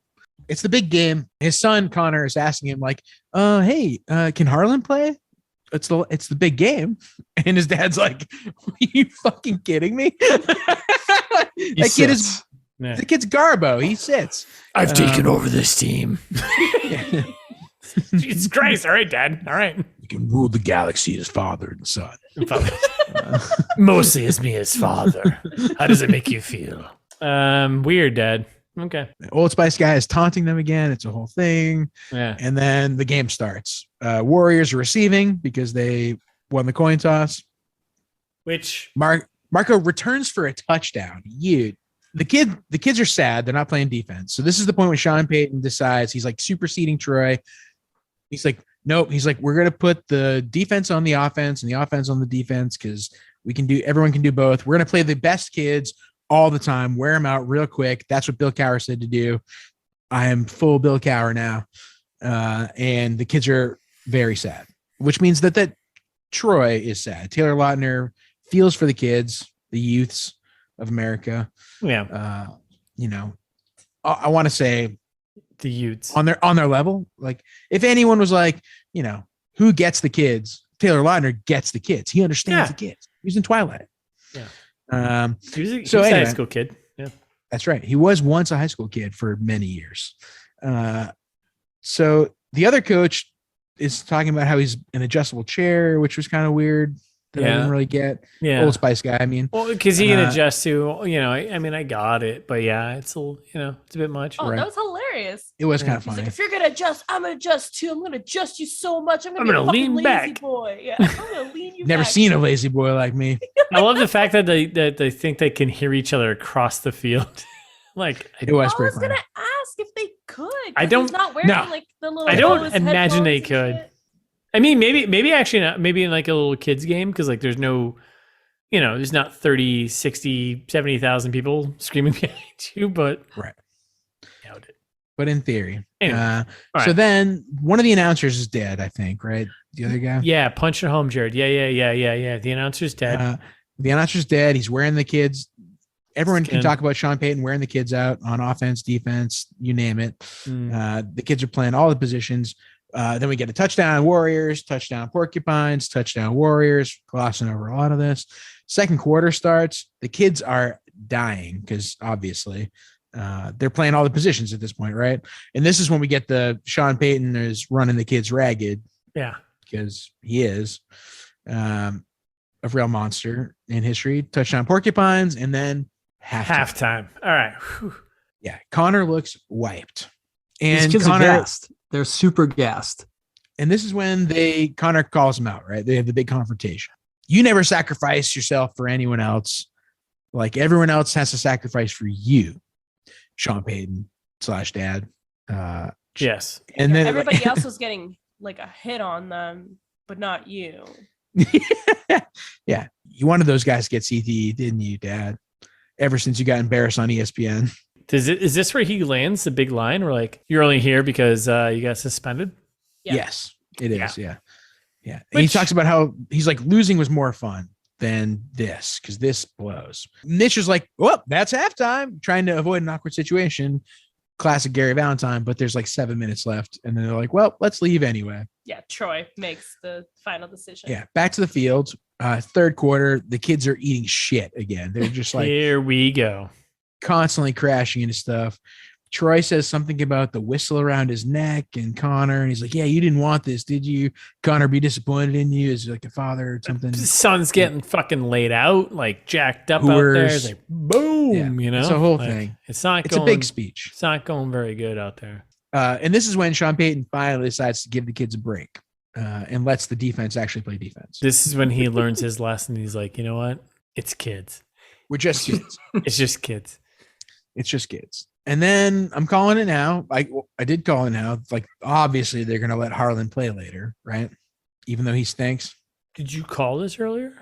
it's the big game. His son Connor is asking him like, "Hey, can Harlan play? It's the big game." And his dad's like, "Are you fucking kidding me?" The kid's Garbo. He sits. I've taken over this team. Jesus Christ. All right, Dad. All right. You can rule the galaxy as father and son. Mostly as me as father. How does it make you feel? Weird, Dad. Okay. The Old Spice guy is taunting them again. It's a whole thing. Yeah. And then the game starts. Warriors are receiving because they won the coin toss. Which Marco returns for a touchdown. The kids are sad. They're not playing defense. So this is the point when Sean Payton decides he's like superseding Troy. He's like, nope. He's like, we're going to put the defense on the offense and the offense on the defense because everyone can do both. We're going to play the best kids all the time, wear them out real quick. That's what Bill Cowher said to do. I am full Bill Cowher now. And the kids are very sad, which means that Troy is sad. Taylor Lautner feels for the kids, the youths of America. Yeah. I want to say the youths on their level. Like if anyone was like, who gets the kids? Taylor Lautner gets the kids. He understands the kids. He's in Twilight. Yeah. He was a high school kid. Yeah, that's right. He was once a high school kid for many years. So the other coach is talking about how he's an adjustable chair, which was kind of weird. that I didn't really get. Yeah. Old Spice guy, I mean. Well, because he can adjust to, I mean, I got it, but yeah, it's a little, it's a bit much. Oh, that was hilarious. It was kind of funny. He's like, if you're gonna adjust, I'm gonna adjust too. I'm gonna adjust you so much. I'm gonna lean lazy back. boy. Yeah, I'm gonna lean you Never back. seen a lazy boy like me. I love the fact that they think they can hear each other across the field. Like, it was I was gonna ask if they could. I don't. He's not wearing like the little. I don't imagine they could. I mean, maybe actually not. Maybe in like a little kids game because like there's no, there's not 30, 60, 70,000 people screaming behind you, but right. Doubt it. But in theory, anyway, so then one of the announcers is dead. I think, right? The other guy. Yeah, punch it home, Jared. Yeah. The announcer's dead. The announcer's dead. He's wearing the kids. Everyone can talk about Sean Payton wearing the kids out on offense, defense, you name it. The kids are playing all the positions. Then we get a touchdown Warriors, touchdown Porcupines, touchdown Warriors, glossing over a lot of this. Second quarter starts. The kids are dying because obviously they're playing all the positions at this point, right? And this is when we get the Sean Payton is running the kids ragged. Yeah. Because he is a real monster in history. Touchdown Porcupines, and then halftime. All right. Whew. Yeah. Connor looks wiped. And these kids Connor, are gassed. They're super gassed. And this is when Connor calls him out, right? They have the big confrontation. You never sacrifice yourself for anyone else. Like everyone else has to sacrifice for you, Sean Payton / dad. Yes. And then everybody else was getting like a hit on them, but not you. Yeah. You wanted those guys to get CTE, didn't you, Dad? Ever since you got embarrassed on ESPN. Is this where he lands the big line? Where like you're only here because you got suspended? Yeah. Yes, it is. Yeah. And he talks about how he's like losing was more fun than this because this blows. Mitch is like, "Well, that's halftime," trying to avoid an awkward situation. Classic Gary Valentine, but there's like 7 minutes left, and then they're like, "Well, let's leave anyway." Yeah, Troy makes the final decision. Yeah, back to the field. Third quarter, the kids are eating shit again. They're just like, here we go. Constantly crashing into stuff. Troy says something about the whistle around his neck and Connor, and he's like, "Yeah, you didn't want this, did you? Connor be disappointed in you as like a father or something." The son's getting fucking laid out, like jacked up out there. It's like boom, It's a whole thing. It's not. It's a big speech. It's not going very good out there. And this is when Sean Payton finally decides to give the kids a break and lets the defense actually play defense. This is when he learns his lesson. He's like, you know what? It's kids. We're just kids. It's just kids. It's just kids. And then I'm calling it now. I did call it now. Like, obviously, they're going to let Harlan play later, right? Even though he stinks. Did you call this earlier?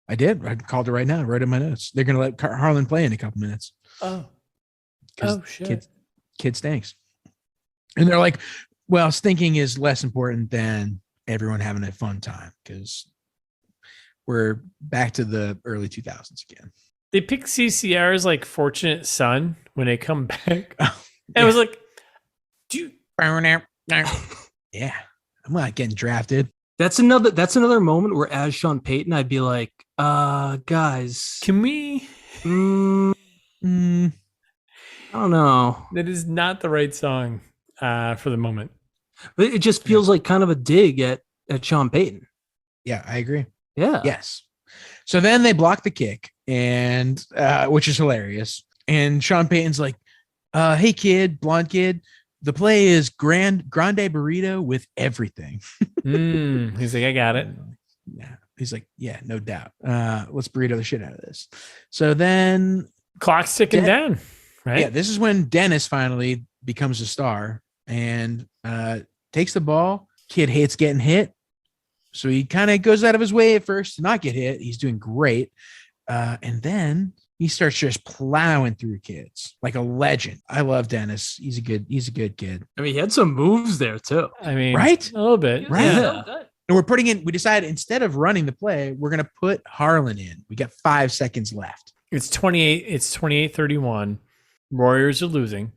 I did. I called it right now. I wrote in my notes. They're going to let Harlan play in a couple minutes. Oh shit. Kid stinks. And they're like, well, stinking is less important than everyone having a fun time because we're back to the early 2000s again. They pick CCR's like fortunate son when they come back. Oh, and I was like, yeah, I'm not getting drafted. That's another moment where as Sean Payton, I'd be like, guys, can we? I don't know. That is not the right song for the moment. But it just feels like kind of a dig at Sean Payton. Yeah, I agree. Yeah. Yes. So then they block the kick, and which is hilarious. And Sean Payton's like, "Hey kid, blonde kid, the play is grande burrito with everything." He's like, "I got it." Yeah. He's like, "Yeah, no doubt. Let's burrito the shit out of this." So then clock's ticking down, right? Yeah. This is when Dennis finally becomes a star and takes the ball. Kid hates getting hit. So he kind of goes out of his way at first to not get hit. He's doing great. And then he starts just plowing through kids like a legend. I love Dennis. He's a good kid. I mean, he had some moves there too. I mean, right? A little bit. Right. So good. And we decided instead of running the play, we're going to put Harlan in. We got 5 seconds left. It's 28-31. Warriors are losing.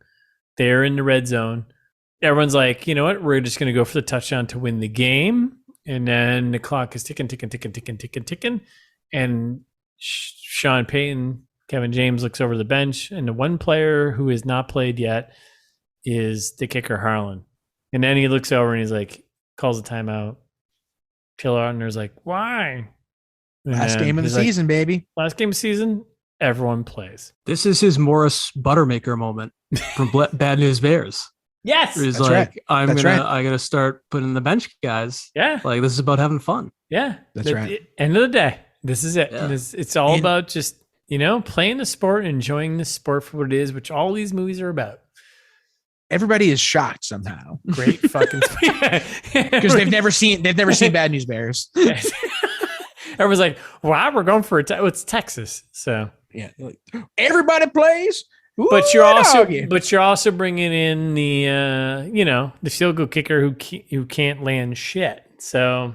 They're in the red zone. Everyone's like, you know what? We're just going to go for the touchdown to win the game. And then the clock is ticking. And Sean Payton, Kevin James looks over the bench, and the one player who has not played yet is the kicker, Harlan. And then he looks over and he's like, calls a timeout. Lautner's like, why? Last game of the season, baby. Last game of the season, everyone plays. This is his Morris Buttermaker moment from Bad News Bears. Yes, he's like, right. I'm gonna start putting the bench guys. Yeah, like this is about having fun. Yeah, that's right. End of the day, this is it. Yeah. It's all about just playing the sport, enjoying the sport for what it is, which all these movies are about. Everybody is shocked somehow. Great fucking because they've never seen Bad News Bears. Everyone's like, "Wow, we're going for it's Texas." So yeah, everybody plays. Ooh, but you're also bringing in the the field goal kicker who can't land shit. So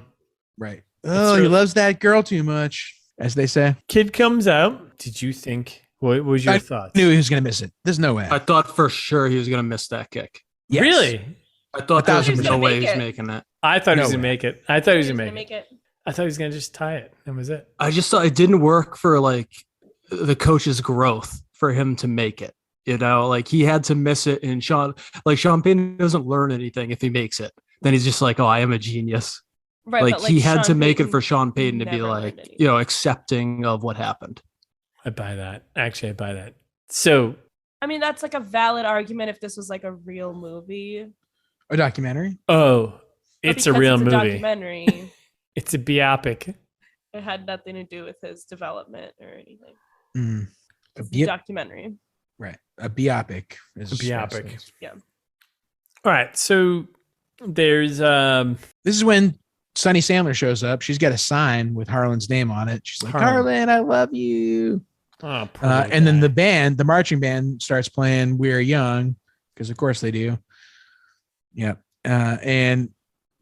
right. Oh, he loves that girl too much, as they say. Kid comes out. Did you think? What was your thoughts? I knew he was going to miss it. There's no way. I thought for sure he was going to miss that kick. Yes. Really? I thought there was no way he was making that. I thought he was going to make it. I thought he was going to make it. I thought he was going to just tie it. That was it. I just thought it didn't work for like the coach's growth for him to make it. Like he had to miss it. And Sean Payton doesn't learn anything if he makes it. Then he's just like, oh, I am a genius. Right. Like he had to make it for Sean Payton to be like, accepting of what happened. I buy that. Actually, I buy that. So, I mean, that's like a valid argument if this was like a real movie. A documentary? Oh, it's a real movie. Documentary. It's a biopic. It had nothing to do with his development or anything. It's a documentary. Right. A biopic. Is a biopic. Yeah. All right. So there's This is when Sonny Sandler shows up. She's got a sign with Harlan's name on it. She's like, Harlan, I love you. Oh, and then the marching band starts playing We're Young, because of course they do. Yeah. And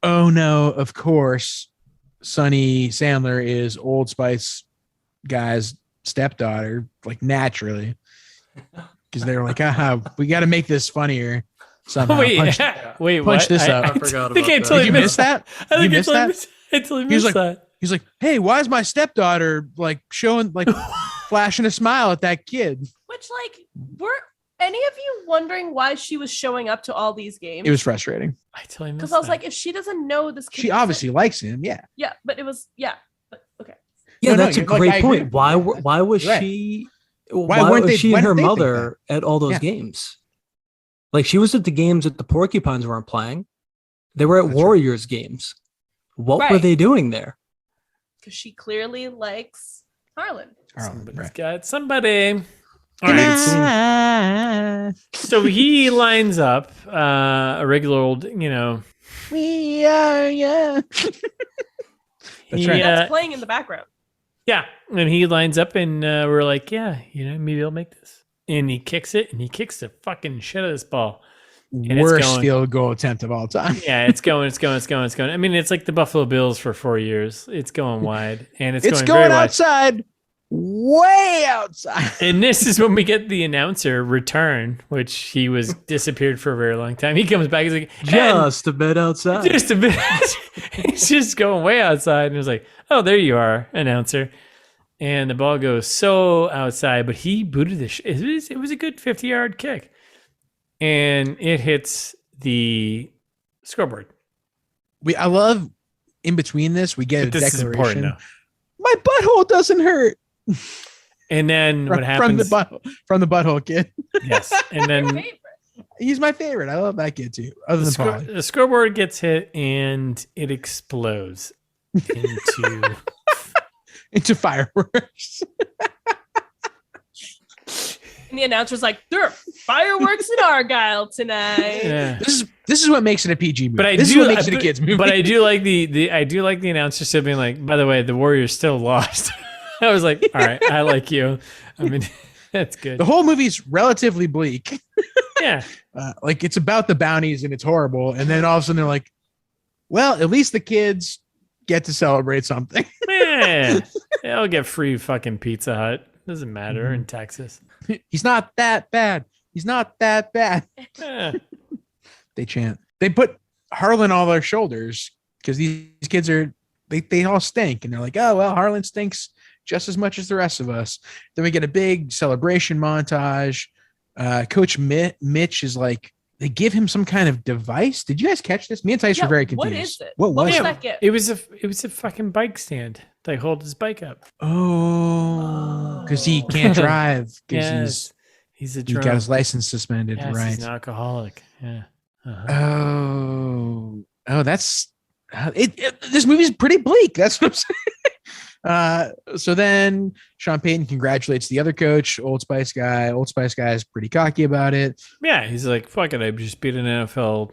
oh no, of course, Sonny Sandler is Old Spice guy's stepdaughter, like naturally. Because they're like, we got to make this funnier somehow. Punch this up. I forgot about that. Did you miss that? I missed that. He's like, hey, why is my stepdaughter like showing like flashing a smile at that kid? Which were any of you wondering why she was showing up to all these games? It was frustrating. I totally missed because I was like, if she doesn't know this kid, she obviously likes him. Yeah. Yeah, but it was but okay. Yeah, that's a great point. Why was she? Why was she and her mother at all those games? Like she was at the games that the Porcupines weren't playing. They were at Warriors games. What were they doing there? Because she clearly likes Harlan. Somebody's got somebody. All right. So he lines up a regular old, We are, yeah. That's playing in the background. Yeah. And he lines up and we're like, maybe I'll make this. And he kicks it and he kicks the fucking shit out of this ball. And worst field goal attempt of all time. Yeah, it's going. I mean, it's like the Buffalo Bills for 4 years. It's going wide and it's going very outside. Way outside. And this is when we get the announcer return, which he was disappeared for a very long time. He comes back, he's like, just a bit outside. Just a bit. He's just going way outside. And it was like, oh, there you are, announcer. And the ball goes so outside, but he booted the it was a good 50-yard kick. And it hits the scoreboard. I love in between this, we get a this declaration. Is important now. My butthole doesn't hurt. And then what happens from the butthole kid? Yes. And then he's my favorite. I love that kid too. Other than the scoreboard gets hit and it explodes into fireworks. And the announcer's like, there are fireworks in Argyle tonight. Yeah. This is what makes it a PG movie. But this is what makes it a kids movie. But I do like the announcer still being like, by the way, the Warriors still lost. I was like, all right, I like you. I mean, that's good. The whole movie's relatively bleak. Yeah. Like it's about the bounties and it's horrible. And then all of a sudden they're like, well, at least the kids get to celebrate something. Man, they'll get free fucking Pizza Hut. Doesn't matter in Texas. He's not that bad. He's not that bad. Yeah. They chant. They put Harlan on their shoulders because these kids they all stink. And they're like, oh, well, Harlan stinks just as much as the rest of us. Then we get a big celebration montage. Coach Mitch is like, they give him some kind of device. Did you guys catch this? Me and Thaís were very confused. What is it? What was that gift? It was a fucking bike stand. They hold his bike up. Oh, because he can't drive. Because he's a he drunk. got his license suspended. Yes, right. He's an alcoholic. Yeah. Uh-huh. That's this movie's pretty bleak. That's what I'm saying. So then Sean Payton congratulates the other coach, Old Spice guy. Old Spice guy is pretty cocky about it. Yeah, he's like, "Fuck it, I just beat an NFL,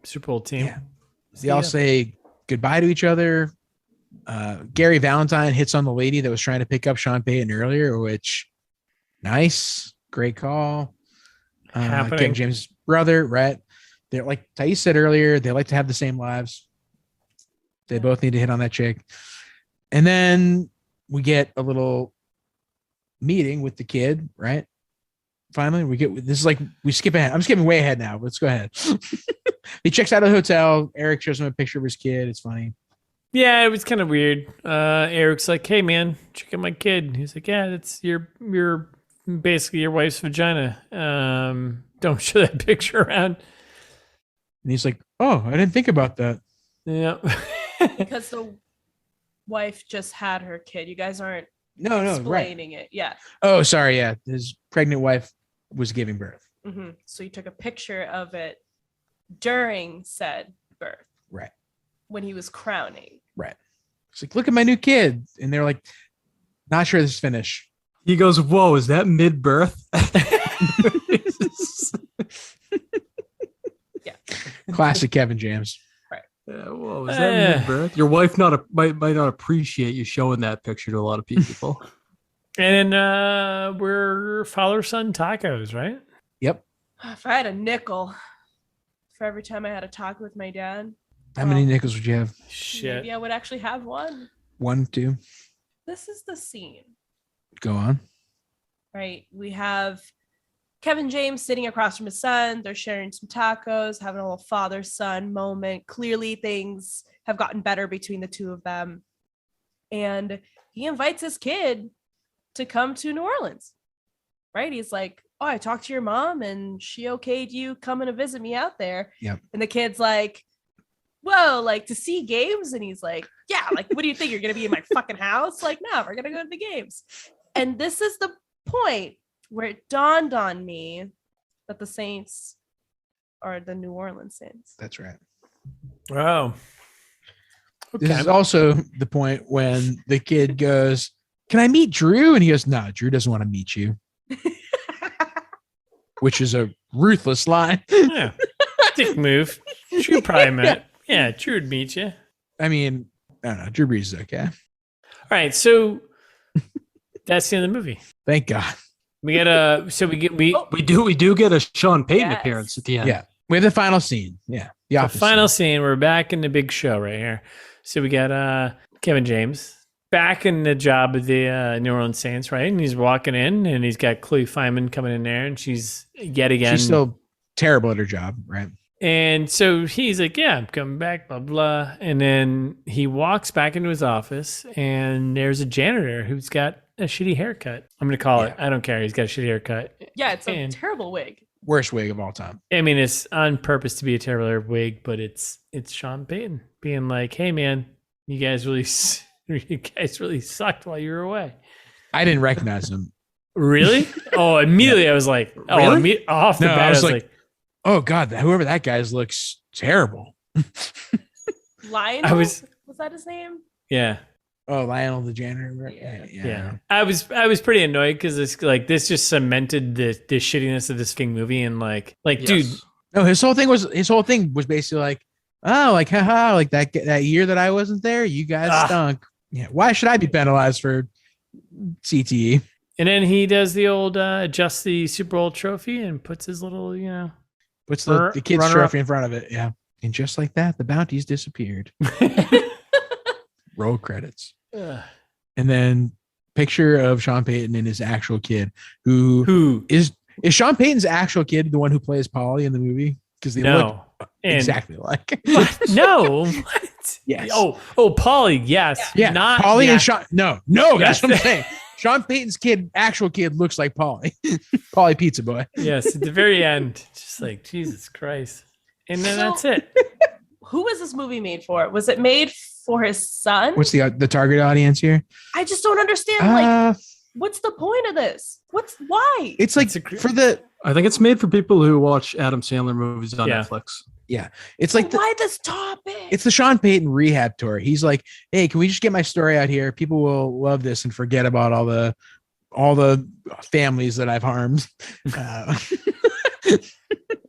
Super Bowl team." Yeah. They all say goodbye to each other. Gary Valentine hits on the lady that was trying to pick up Sean Payton earlier, which nice, great call. Kevin James' brother, right? They're like Thaís said earlier, they like to have the same lives. They both need to hit on that chick. And then we get a little meeting with the kid, right? Finally, we skip ahead. I'm skipping way ahead now. Let's go ahead. He checks out of the hotel. Eric shows him a picture of his kid. It's funny. Yeah, it was kind of weird. Eric's like, "Hey man, check out my kid." And he's like, "Yeah, that's your basically your wife's vagina. Don't show that picture around." And he's like, "Oh, I didn't think about that." Yeah. Because the wife just had her kid. You guys aren't explaining it. Yeah. Oh, sorry. Yeah. His pregnant wife was giving birth. Mm-hmm. So you took a picture of it during said birth. Right. When he was crowning. Right. It's like, "Look at my new kid." And they're like, "Not sure this is finished." He goes, "Whoa, is that mid-birth?" Yeah. Classic Kevin James. Right. Whoa, is that mid-birth? Your wife might not appreciate you showing that picture to a lot of people. And we're father-son tacos, right? Yep. If I had a nickel for every time I had a talk with my dad. How many nickels would you have? Shit. Maybe I would actually have one. 1, 2. This is the scene. Go on. Right. We have Kevin James sitting across from his son. They're sharing some tacos, having a little father-son moment. Clearly things have gotten better between the two of them. And he invites his kid to come to New Orleans. Right. He's like, "Oh, I talked to your mom and she okayed you coming to visit me out there." Yep. And the kid's like, "Whoa, like to see games?" And he's like, "Yeah, like, what do you think? You're going to be in my fucking house?" Like, "No, we're going to go to the games." And this is the point where it dawned on me that the Saints are the New Orleans Saints. That's right. Wow. Okay. This is also the point when the kid goes, "Can I meet Drew?" And he goes, "No, Drew doesn't want to meet you." Which is a ruthless line. Yeah. Dick move. Drew probably met. Yeah, Drew would meet you. I mean, I don't know. Drew Brees is okay. All right, so that's the end of the movie. Thank God. We get We do get a Sean Payton appearance at the end. Yeah. We have the final scene. Yeah. The final scene. We're back in the big show right here. So we got Kevin James back in the job of the New Orleans Saints, right? And he's walking in and he's got Chloe Fineman coming in there and she's yet again. She's still terrible at her job, right? And so he's like, "Yeah, I'm coming back, blah, blah." And then he walks back into his office and there's a janitor who's got a shitty haircut. I'm going to call it. I don't care. He's got a shitty haircut. Yeah, it's a terrible wig. Worst wig of all time. I mean, it's on purpose to be a terrible wig, but it's Sean Payton being like, "Hey, man, you guys really sucked while you were away." I didn't recognize him. Really? Oh, immediately I was like, Really? Off the bat, I was like, "Oh God, whoever that guy looks terrible." Lionel? Was that his name? Yeah. Oh, Lionel the janitor. Right? Yeah. I was pretty annoyed because this just cemented the shittiness of this fucking movie and like yes. Dude. No, his whole thing was basically like, "Oh, like haha, like that year that I wasn't there, you guys stunk." Yeah. Why should I be penalized for CTE? And then he does the old adjust the Super Bowl trophy and puts his little, puts the kid's trophy in front of it. Yeah. And just like that, the bounties disappeared. Roll credits. And then picture of Sean Payton and his actual kid, who is Sean Payton's actual kid the one who plays Polly in the movie? Because they look exactly like. No. What? Yes. Oh, Polly. Yes. Yeah. Not Polly and Sean. No. Yes. That's what I'm saying. Sean Payton's actual kid looks like Polly. Polly Pizza Boy. Yes. At the very end, just like Jesus Christ. And then that's it. who was this movie made for? Was it made for his son? What's the target audience here? I just don't understand. What's the point of this? Why? It's like I think it's made for people who watch Adam Sandler movies on Netflix. Yeah. It's like why this topic? It's the Sean Payton rehab tour. He's like, hey, can we just get my story out here? People will love this and forget about all the families that I've harmed.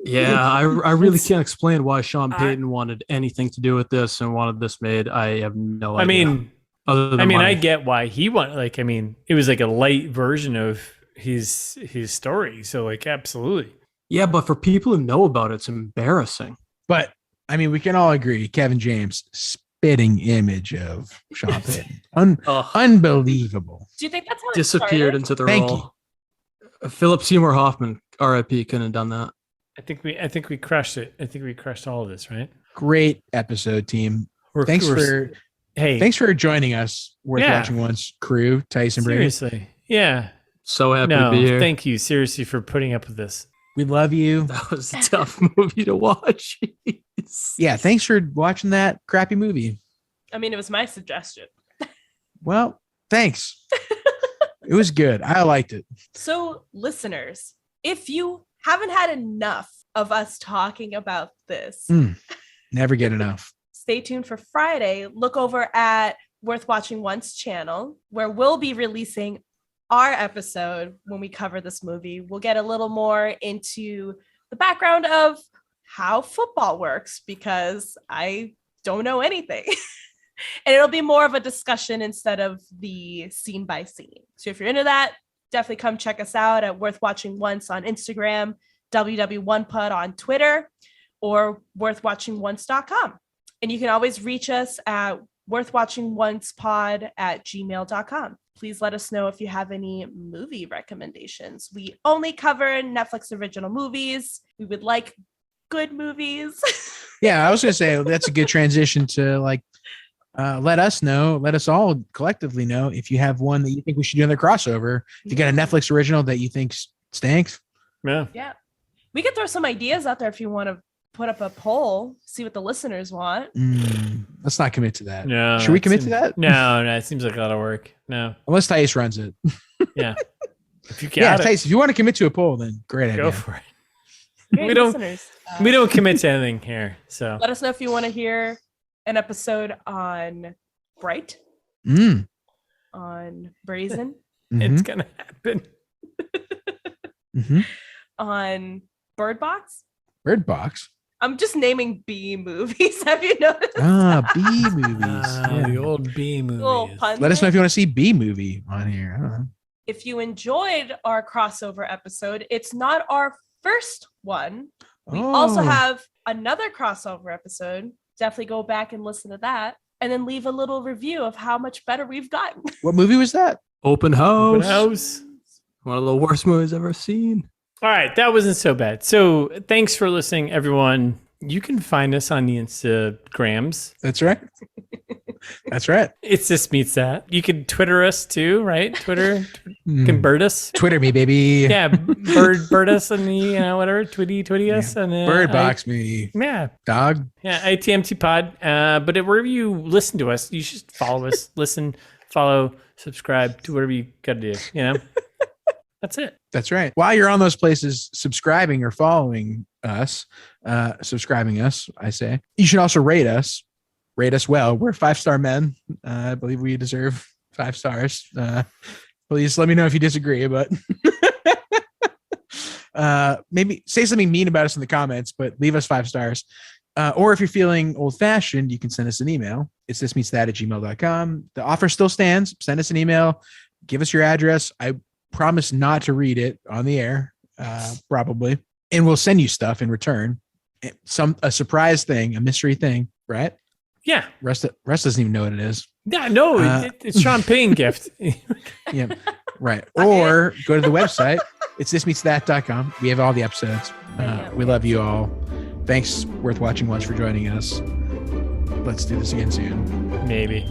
Yeah, I really can't explain why Sean Payton wanted anything to do with this and wanted this made. I have no idea. I get why he wanted. Like, I mean, it was like a light version of his story. So, like, absolutely. Yeah, but for people who know about it, it's embarrassing. But I mean, we can all agree, Kevin James, spitting image of Sean Payton, unbelievable. Do you think that's how it disappeared started? into the role? Philip Seymour Hoffman, R.I.P., couldn't have done that. I think we crushed it. I think we crushed all of this, right? Great episode, team. Thanks for joining us. Worth Watching Once crew, Thaís and Brady. Seriously, yeah. So happy to be here. Thank you, seriously, for putting up with this. We love you. That was a tough movie to watch. Yeah, thanks for watching that crappy movie. I mean, it was my suggestion. Well, thanks. It was good. I liked it. So, listeners, if you haven't had enough of us talking about this, never get enough. Stay tuned for Friday. Look over at Worth Watching Once channel, where we'll be releasing our episode when we cover this movie. We'll get a little more into the background of how football works, because I don't know anything. And it'll be more of a discussion instead of the scene by scene. So if you're into that, definitely come check us out at Worth Watching Once on Instagram, WW1pod on Twitter, or worthwatchingonce.com. And you can always reach us at worthwatchingoncepod@gmail.com. Please let us know if you have any movie recommendations. We only cover Netflix original movies. We would like good movies. Yeah, I was going to say that's a good transition to let us all collectively know if you have one that you think we should do another crossover. If you got a Netflix original that you think stinks. Yeah. We could throw some ideas out there if you want to put up a poll, see what the listeners want. Let's not commit to that. No. Should we commit to that? No, it seems like a lot of work. No. Unless Thaís runs it. Yeah. If you got it. Thaís, if you want to commit to a poll, then great idea. Go for it. We don't commit to anything here. So let us know if you want to hear an episode on Bright, on Brazen. It's gonna happen. On Bird Box. Bird Box. I'm just naming B movies. Have you noticed? B movies. The old B movies. Let us know if you want to see B movie on here. I don't know. If you enjoyed our crossover episode, it's not our first one. We also have another crossover episode. Definitely go back and listen to that, and then leave a little review of how much better we've gotten. What movie was that? Open House. One of the worst movies I've ever seen. All right, that wasn't so bad. So thanks for listening, everyone. You can find us on the Instagrams. That's right. That's right. It's This Meets That. You can Twitter us too, right? Twitter can bird us. Twitter me, baby. Yeah, bird us and the whatever. Twitty us and Bird box me. Yeah, dog. Yeah, ITMT pod. But wherever you listen to us, you should follow us. Listen, follow, subscribe, do whatever you got to do. You know. That's it. That's right. While you're on those places, subscribing or following us, subscribing us, I say, you should also rate us. Rate us well. We're 5-star men. I believe we deserve 5 stars. Please let me know if you disagree, but maybe say something mean about us in the comments, but leave us 5 stars. Or if you're feeling old fashioned, you can send us an email. It's thismeetsthat@gmail.com. The offer still stands. Send us an email. Give us your address. I promise not to read it on the air, probably. And we'll send you stuff in return. A surprise thing, a mystery thing, right? Yeah. Russ doesn't even know what it is. Yeah, no, it's Sean Payne gift. Yeah, right. Or go to the website. It's thismeetsthat.com. We have all the episodes. We love you all. Thanks, Worth Watching Once, for joining us. Let's do this again soon. Maybe.